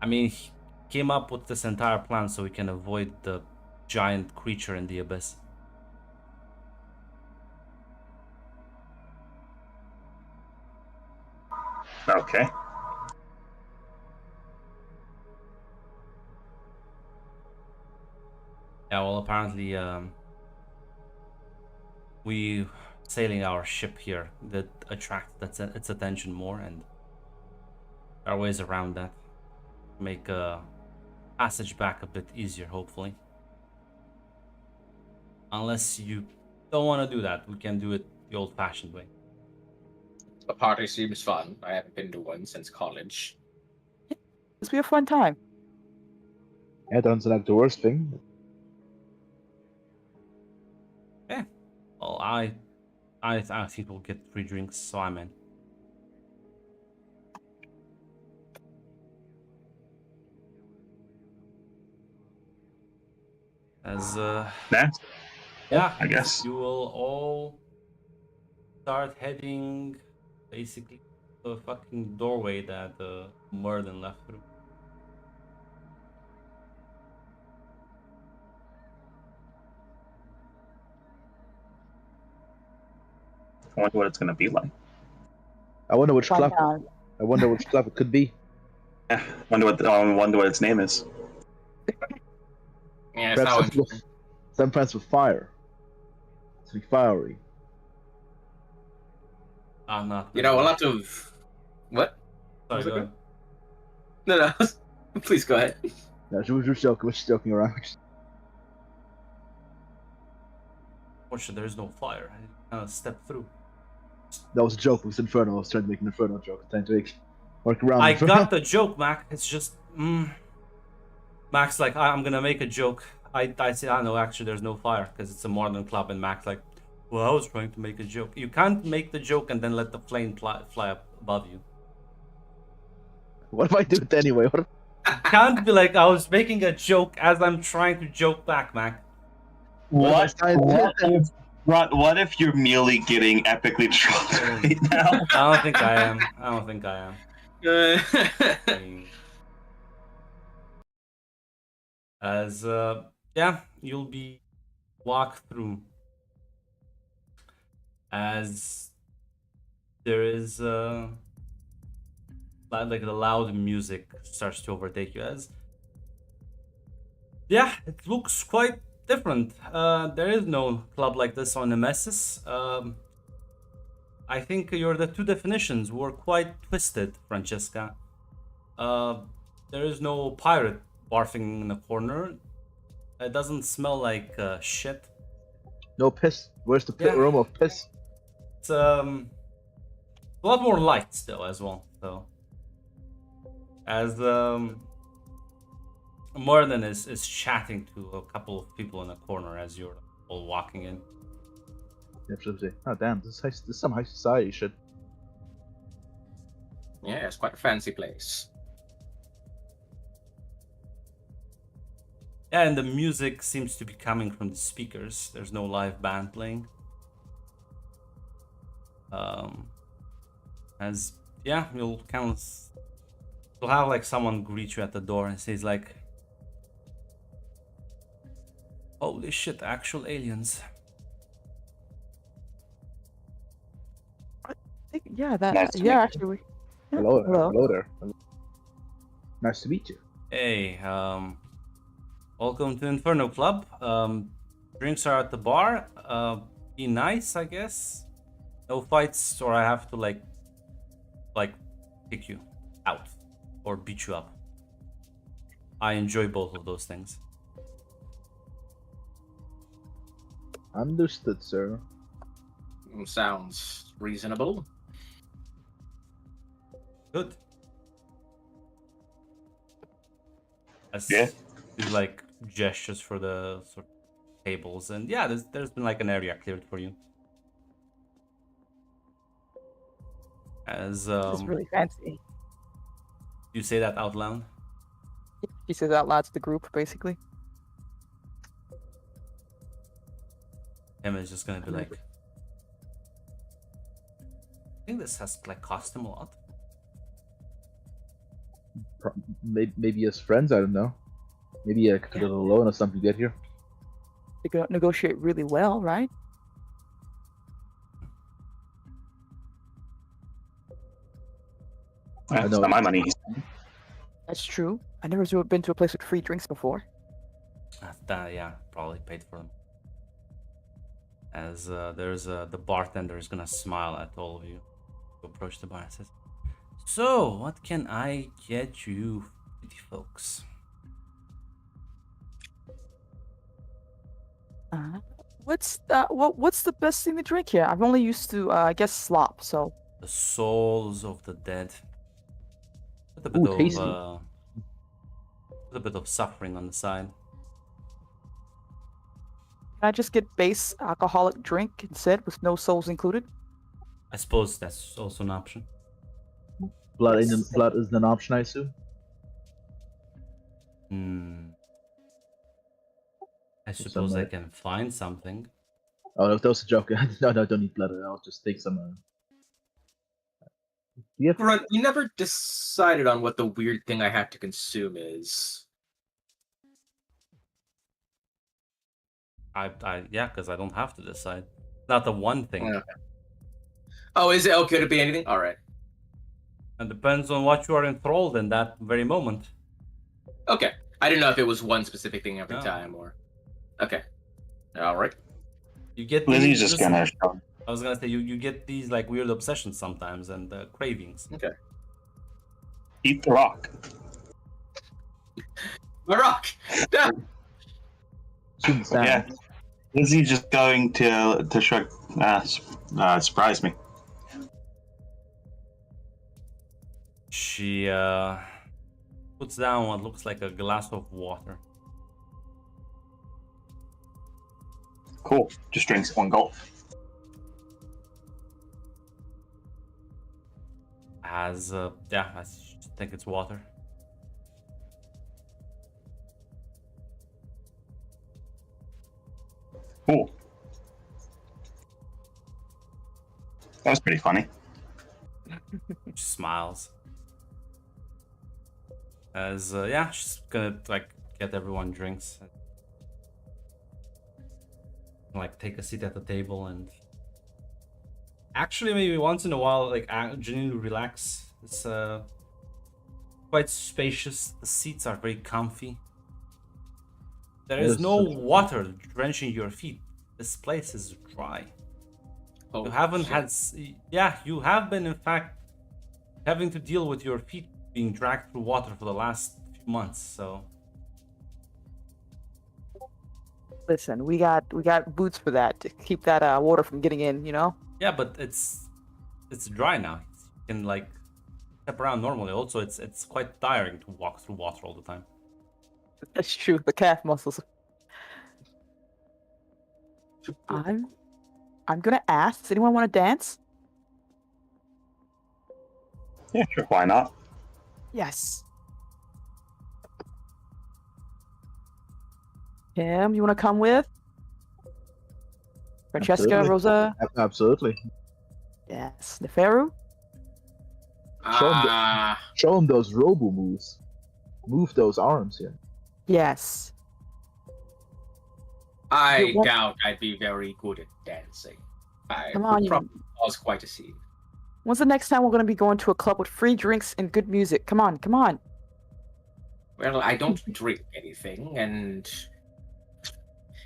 I mean, he came up with this entire plan so we can avoid the giant creature in the abyss. Okay. Yeah, well, apparently, we sailing our ship here that attract its attention more, and there are ways around that. Make a passage back a bit easier, hopefully. Unless you don't want to do that, we can do it the old-fashioned way. The party seems fun. I haven't been to one since college. This will be a fun time. Yeah, doesn't sound like the worst thing. Well, I think we'll get free drinks, so I'm in. As Nah, yeah, I guess. you will all start heading basically to the fucking doorway that Merlin left through. I wonder what it's gonna be like. I wonder which Fun club. time. I wonder which club it could be. Wonder what its name is. Yeah, it's Perhaps now it's with some friends with fire. Something fiery. I'm not. a lot of what? Sorry, was it go ahead. No. Please go ahead. No, she was just joking around. Fortunately, there is no fire. I kind of stepped through. That was a joke. It was Inferno. I was trying to make an Inferno joke. Trying to work around. I Inferno. got the joke, Mac. It's just, Mac's like, I'm gonna make a joke. I said, I know, actually, there's no fire because it's a modern club, and Mac's like, well, I was trying to make a joke. You can't make the joke and then let the flame fly up above you. What if I do it anyway? What if... Can't be like, I was making a joke as I'm trying to joke back, Mac. What? if I What if, what if you're merely getting epically trolled right now? I don't think I am. I don't think I am. I mean, as yeah, you'll be walked through as there is like the loud music starts to overtake you. As yeah, it looks quite different. There is no club like this on Nemesis. I think you're the two definitions were quite twisted, Francesca. There is no pirate barfing in the corner. It doesn't smell like shit. No piss. Where's the Yeah. aroma of piss? It's a lot more light still as well. So as Merlin is chatting to a couple of people in the corner as you're all walking in. Absolutely. Oh damn! This is some high society shit. Yeah, it's quite a fancy place. Yeah, and the music seems to be coming from the speakers. There's no live band playing. As yeah, you'll have like someone greet you at the door and says like, "Holy shit, actual aliens!" Yeah, that. Nice to meet yeah, you. actually. Yeah, Hello, hello. hello there. Nice to meet you. Hey, welcome to Inferno Club. Drinks are at the bar. Be nice, I guess. No fights, or I have to like kick you out or beat you up. I enjoy both of those things. Understood, sir. Sounds reasonable. Good. As Yeah. do like gestures for the sort of tables, and yeah, there's been like an area cleared for you. As It's really fancy. you say that out loud. He says out loud to the group, basically. Him is just gonna be like, I think this has like cost him a lot. Maybe as friends, I don't know. Maybe I could get a little loan or something to get here. They can negotiate really well, right? That's know. not my money. That's true. I never been to a place with free drinks before. Yeah, probably paid for them. As there's the bartender is gonna smile at all of you. Approach the bar and says, "So, what can I get you, pretty folks?" What's the best thing to drink here? I'm only used to, I guess, slop. So The souls of the dead. With a Ooh, bit of tasty. with a bit of suffering on the side. can I just get base alcoholic drink instead with no souls included? I suppose that's also an option. Blood, Yes. blood is an option, I assume. Hmm. I Some, suppose I can find something. Oh, no, that was a joke. No, don't need blood. I'll just take some. Do you have Grunt, we never decided on what the weird thing I have to consume is. Yeah, because I don't have to decide. Not the one thing. Okay. Oh, is it okay to be anything? All right. It depends on what you are enthralled in that very moment. Okay. I didn't know if it was one specific thing every No. time or. Okay. All right. You get Lizzie's these, just gonna. I was gonna say you get these like weird obsessions sometimes and cravings. Eat the rock. My rock. No! Shouldn't stand. Yeah. Lizzie's just going to shrug. Surprise me. She puts down what looks like a glass of water. Cool. Just drinks one gulp. As I think it's water. Cool. That was pretty funny. She smiles. As she's gonna like get everyone drinks. Like take a seat at the table and actually maybe once in a while like genuinely relax. It's quite spacious. The seats are very comfy. There is Yes, no that's true. water drenching your feet. This place is dry. Oh, You haven't shit. had you have been in fact having to deal with your feet being dragged through water for the last few months, so Listen, we got boots for that to keep that water from getting in. You know. yeah, but it's dry now. You can like step around normally. Also, it's quite tiring to walk through water all the time. That's true. The calf muscles. I'm gonna ask. Does anyone want to dance? Yeah, sure. Why not? Yes. Kim, you want to come with? Francesca, Absolutely. Rosa. Absolutely. Yes. Neferu. Show him those robo moves. Move those arms here. Yes. I You won't- doubt I'd be very good at dancing. I Come on, would you- probably cause quite a scene. When's the next time we're gonna be going to a club with free drinks and good music? Come on, come on. Well, I don't drink anything, and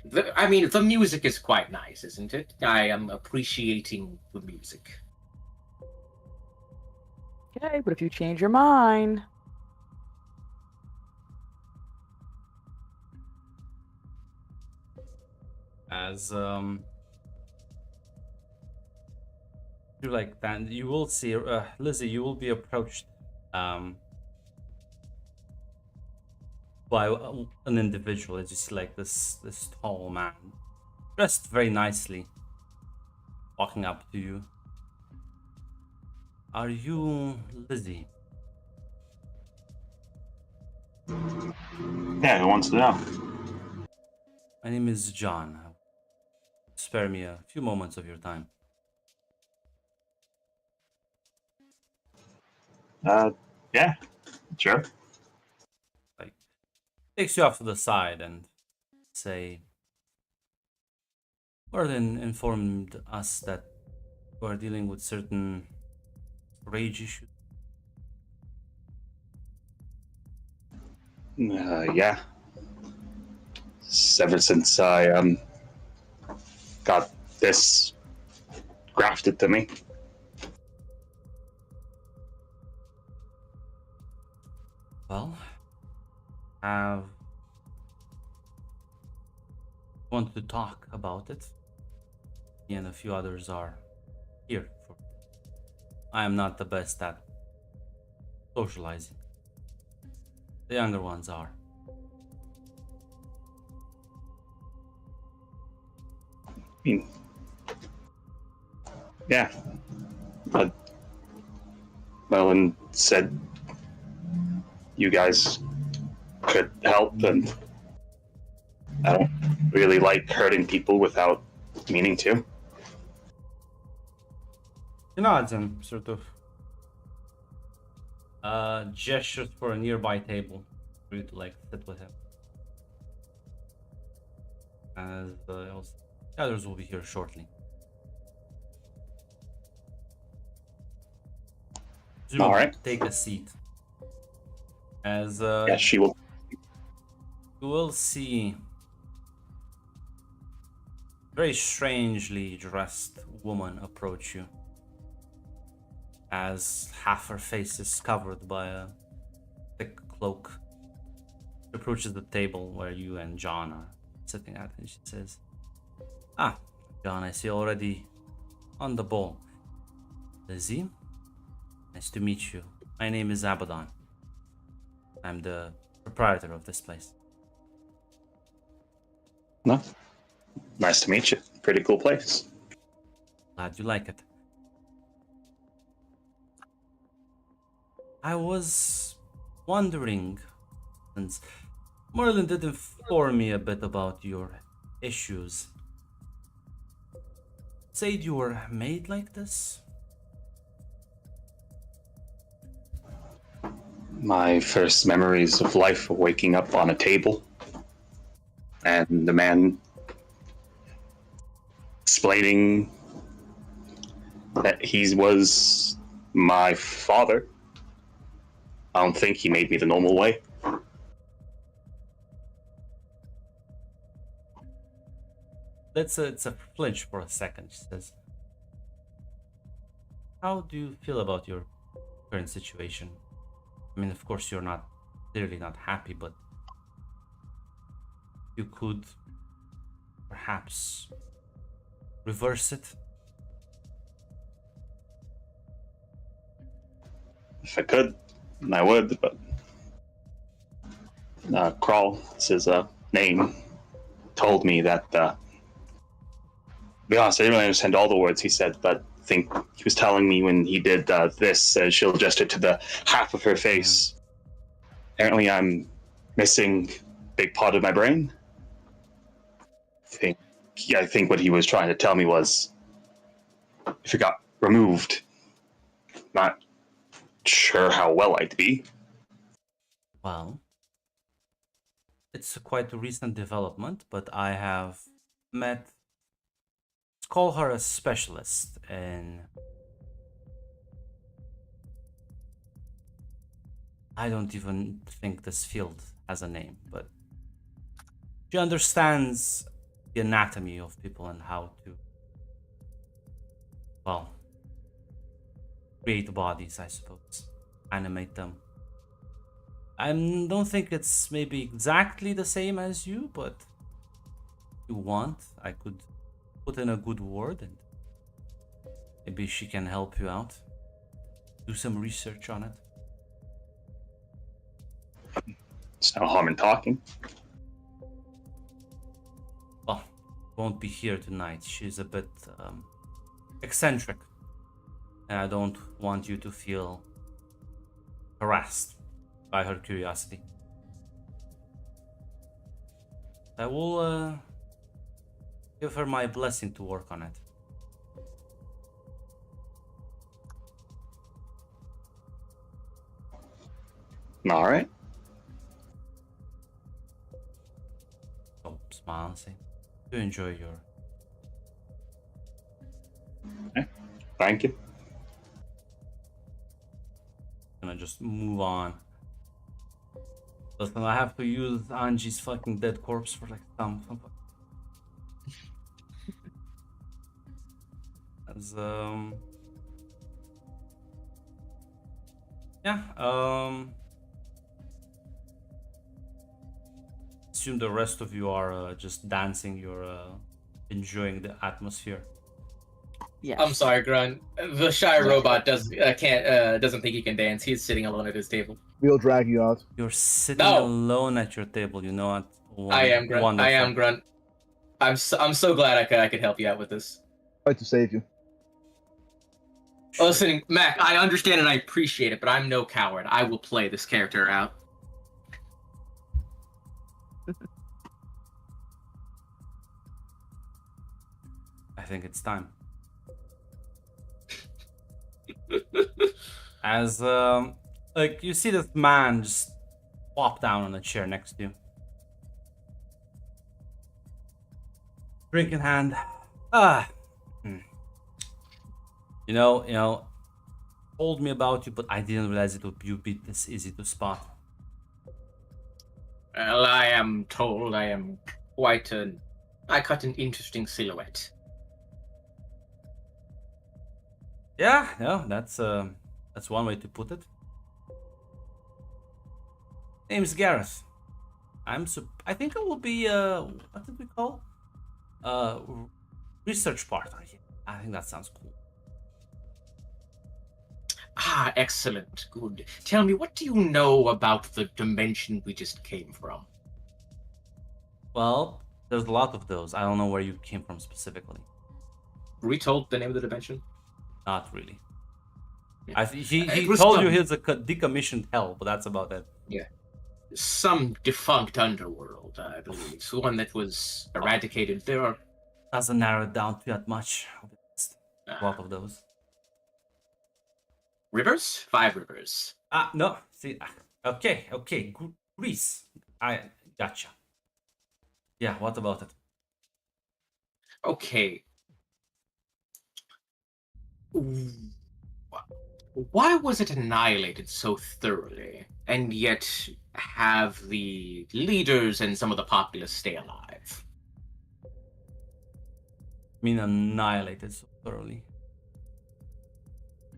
the music is quite nice, isn't it? I am appreciating the music. Okay, but if you change your mind, As you like that, you will see Lizzie. You will be approached by an individual. As you see, like this tall man, dressed very nicely, walking up to you. Are you Lizzie? Yeah, who wants to know? My name is John. Spare me a few moments of your time. Yeah, sure. Like, takes you off to the side and say, Merlin informed us that you are dealing with certain rage issues. Yeah. Ever since I got this grafted to me. Well, have wanted to talk about it. Me and a few others are here for. I am not the best at socializing. The younger ones are. I mean, yeah. But Merlin said you guys could help, and I don't really like hurting people without meaning to. He nods and sort of gestures for a nearby table for you to like sit with him. As the others will be here shortly. Zuma, All right. take a seat. As Yes, she will. you will see a very strangely dressed woman approach you. As half her face is covered by a thick cloak. She approaches the table where you and John are sitting at, and she says, "Ah, John, I see already on the ball. Lizzie, nice to meet you. My name is Abaddon. I'm the proprietor of this place." No. Nice to meet you. Pretty cool place. Glad you like it. I was wondering, since Merlin did inform me a bit about your issues. Said you were made like this? My first memories of life were waking up on a table and the man explaining that he was my father. I don't think he made me the normal way. It's a flinch for a second. She says, "How do you feel about your current situation? I mean, of course, you're not clearly not happy, but you could perhaps reverse it." If I could, I would, but Kral, is his name, told me that, to be honest, I didn't really understand all the words he said, but I think he was telling me when he did this, she'll adjust it to the half of her face. Apparently I'm missing a big part of my brain. I think what he was trying to tell me was, if it got removed, not sure how well I'd be. Well, it's quite a recent development, but I have met, let's call her a specialist in, I don't even think this field has a name, but she understands the anatomy of people and how to, well, create bodies, I suppose, animate them. I don't think it's maybe exactly the same as you, but if you want, I could put in a good word and maybe she can help you out. Do some research on it. It's no harm in talking. Well, won't be here tonight. She's a bit eccentric, and I don't want you to feel harassed by her curiosity. I will give her my blessing to work on it. All right. So smile and say, "You enjoy your." Thank you. Gonna just move on. Listen, I have to use Angie's fucking dead corpse for like some As yeah. Assume the rest of you are just dancing. You're enjoying the atmosphere. Yes. I'm sorry, Grunt. The shy robot doesn't think he can dance. He's sitting alone at his table. We'll drag you out. You're sitting No. alone at your table. You know what? I am Grunt. Wonderful. I am Grunt. I'm so glad I could help you out with this. Try to save you. Listen, Mac, I understand and I appreciate it, but I'm no coward. I will play this character out. I think it's time. As like you see this man just plop down on a chair next to you. Drink in hand. You know, told me about you, but I didn't realize it would be this easy to spot. Well, I am told I am I cut an interesting silhouette. Yeah, no, that's one way to put it. Name's Gareth. I think I will be what did we call? Research partner here. I think that sounds cool. Ah, excellent. Good. Tell me, what do you know about the dimension we just came from? Well, there's a lot of those. I don't know where you came from specifically. Were we told the name of the dimension? Not really. Yeah. He It was told you some- he's a decommissioned hell, but that's about it. Some defunct underworld, I believe. One that was eradicated. There are Doesn't narrow it down to that much. A lot of those. rivers? 5 rivers. No. See, okay. Greece. I gotcha. Yeah. What about it? Okay. Why was it annihilated so thoroughly, and yet have the leaders and some of the populace stay alive? I mean, annihilated so thoroughly.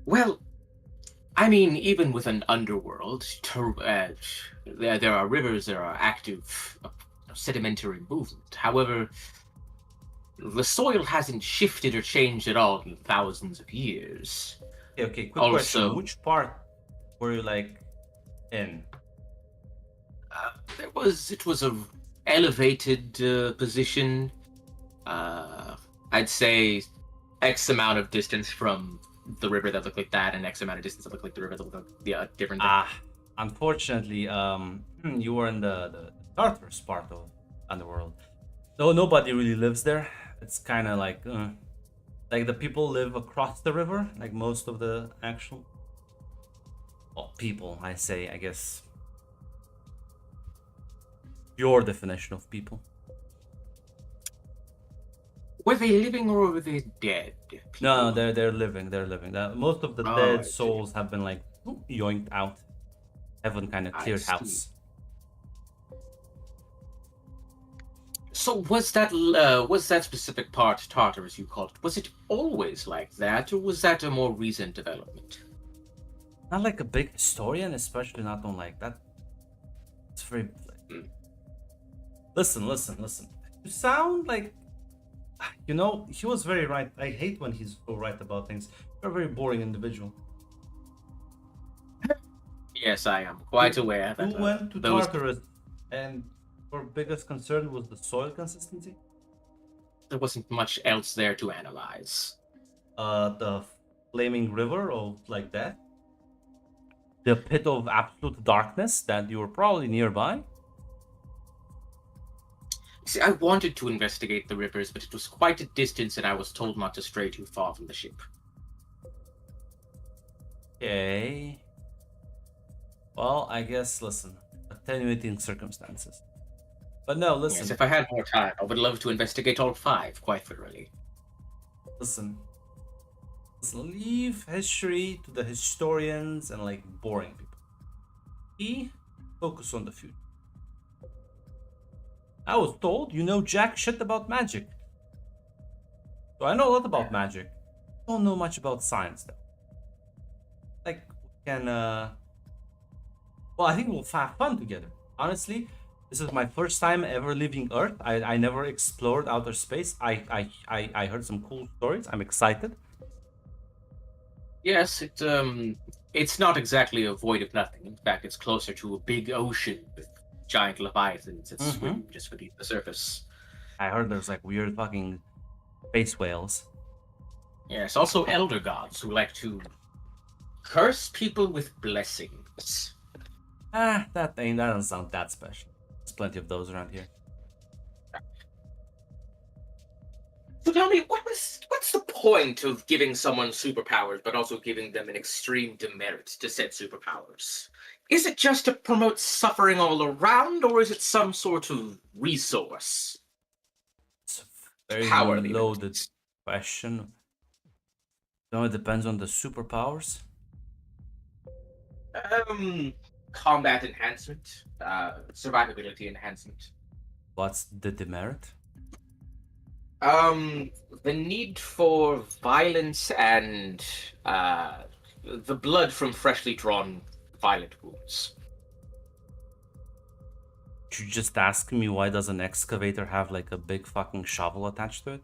Well, I mean, even with an underworld, there are rivers, there are active sedimentary movement. However, the soil hasn't shifted or changed at all in thousands of years. Okay. Quick Also- question. Which part were you like in? It was a elevated position. I'd say X amount of distance from the river that looked like that, and X amount of distance that looked like the river that looked like the different. Unfortunately, you were in the Tartarus part of Underworld. Though nobody really lives there. It's kind of like the people live across the river, like most of the actual people. I guess your definition of people. Were they living or were they dead? No, people? they're living. Most of the Oh, I dead see. souls have been like yoinked out. Heaven kind of I cleared see. house. So was that specific part Tartarus you called it? Was it always like that, or was that a more recent development? Not like a big historian, especially not on like that. It's very. Listen. You sound like. He was very right. I hate when he's so right about things. You're a very boring individual. Yes, I am quite aware that You went to those- Tartarus, and your biggest concern was the soil consistency. there wasn't much else there to analyze. The flaming river of like that. The pit of absolute darkness that you were probably nearby. See, I wanted to investigate the rivers, but it was quite a distance, and I was told not to stray too far from the ship. Okay. Well, I guess, listen, attenuating circumstances. But no, listen, Yes, if I had more time, I would love to investigate all 5 quite thoroughly. listen. Leave history to the historians and like boring people. Focus on the future. I was told you know jack shit about magic. So I know a lot about magic. don't know much about science though. Like we can well, I think we'll have fun together. Honestly, this is my first time ever leaving Earth. I never explored outer space. I heard some cool stories. I'm excited. Yes, it's not exactly a void of nothing. In fact, it's closer to a big ocean with giant leviathans that swim just beneath the surface. I heard there's like weird fucking space whales. Yes, also elder gods who like to curse people with blessings. That doesn't sound that special. There's plenty of those around here. So tell me, what's the point of giving someone superpowers, but also giving them an extreme demerit to said superpowers? Is it just to promote suffering all around, or is it some sort of resource? It's a very Power loaded question. No, it depends on the superpowers. Combat enhancement, survivability enhancement. What's the demerit? The need for violence and the blood from freshly drawn violent wounds. You just ask me why does an excavator have like a big fucking shovel attached to it?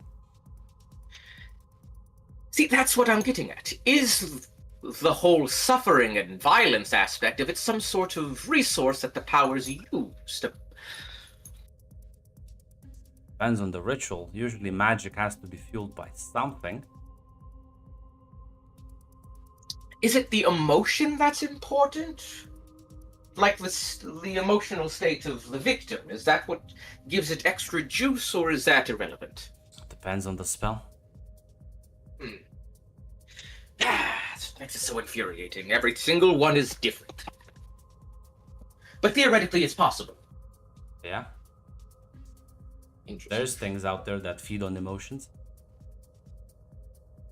See, that's what I'm getting at. Is the whole suffering and violence aspect of it some sort of resource that the powers use to... Depends on the ritual. Usually magic has to be fueled by something. Is it the emotion that's important? Like the emotional state of the victim? Is that what gives it extra juice, or is that irrelevant? Depends on the spell. That makes it so infuriating. Every single one is different. But theoretically, it's possible. Yeah. Interesting. There's things out there that feed on emotions.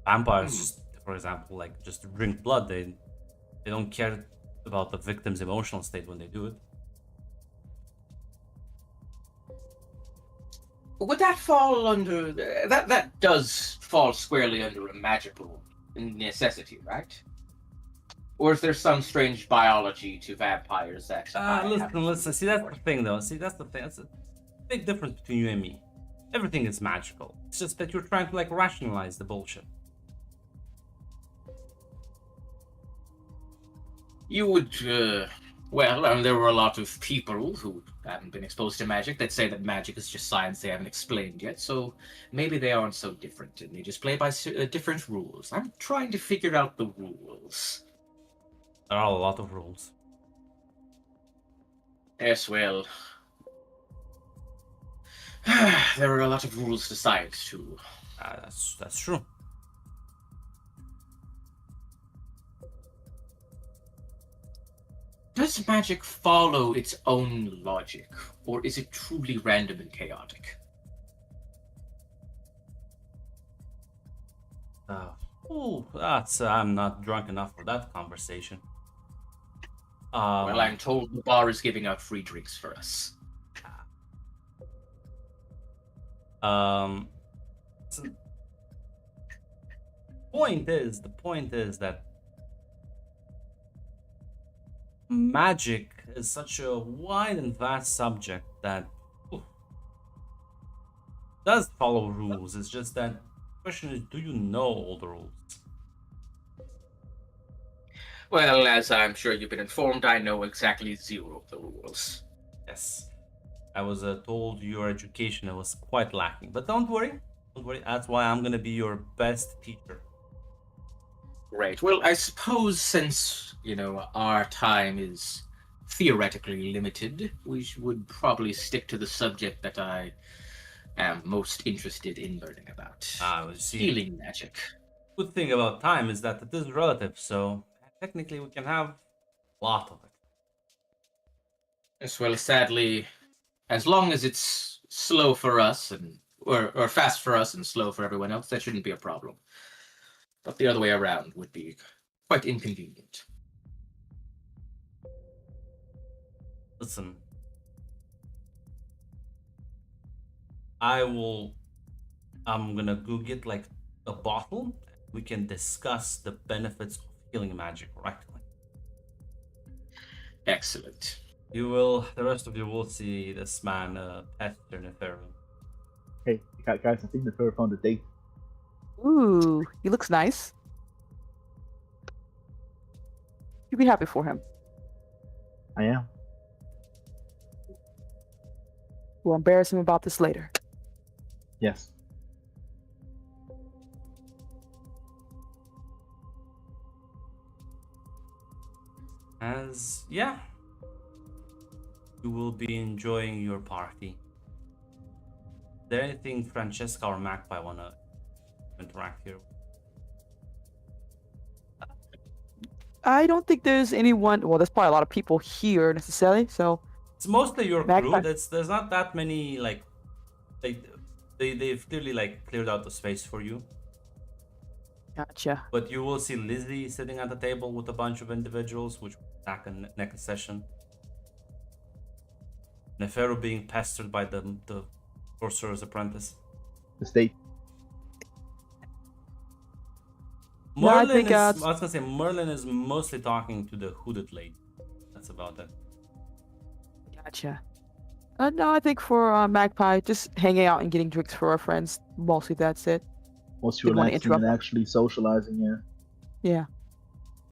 Vampires, just, for example, like just drink blood. They don't care about the victim's emotional state when they do it. Would that fall under... That does fall squarely under a magical necessity, right? Or is there some strange biology to vampires that... Listen. See, that's the thing, though. See, that's the thing. That's a big difference between you and me. Everything is magical. It's just that you're trying to, like, rationalize the bullshit. You would, well, there were a lot of people who haven't been exposed to magic that say that magic is just science they haven't explained yet, so maybe they aren't so different, and they just play by different rules. I'm trying to figure out the rules. There are a lot of rules. Yes, well... there are a lot of rules to science, too. That's true. Does magic follow its own logic, or is it truly random and chaotic? I'm not drunk enough for that conversation. Well, I'm told the bar is giving out free drinks for us. So the point is that magic is such a wide and vast subject that does follow rules. It's just that the question is, do you know all the rules? Well, as I'm sure you've been informed, I know exactly zero of the rules. Yes. I was told your education was quite lacking. But don't worry. That's why I'm gonna be your best teacher. Great. Well, I suppose since, our time is theoretically limited, we would probably stick to the subject that I am most interested in learning about. See, healing magic. Good thing about time is that it is relative, so technically we can have a lot of it. Yes, well, sadly, as long as it's slow for us or fast for us and slow for everyone else, that shouldn't be a problem. But the other way around would be quite inconvenient. Listen, I'm gonna go get like a bottle, we can discuss the benefits of healing magic correctly. Excellent. The rest of you will see this man pester Neferu. Hey, guys, I think the Neferu found a date. Ooh, he looks nice. You'd be happy for him. I am. We'll embarrass him about this later. Yes. You will be enjoying your party. Is there anything Francesca or Magpie wanna interact here? I don't think there's anyone. Well, there's probably a lot of people here necessarily. So It's mostly your Magpie. crew. There's not that many like they've clearly like cleared out the space for you. gotcha. But you will see Lizzie sitting at the table with a bunch of individuals, which will back in next session. Neferu being pestered by the sorcerer's apprentice. The state. No, I Merlin think, I was gonna say Merlin is mostly talking to the hooded lady. That's about it. Gotcha. No, I think for Magpie, just hanging out and getting drinks for our friends. Mostly that's it. Most Didn't wanna relaxing and interrupt. actually socializing, yeah. Yeah.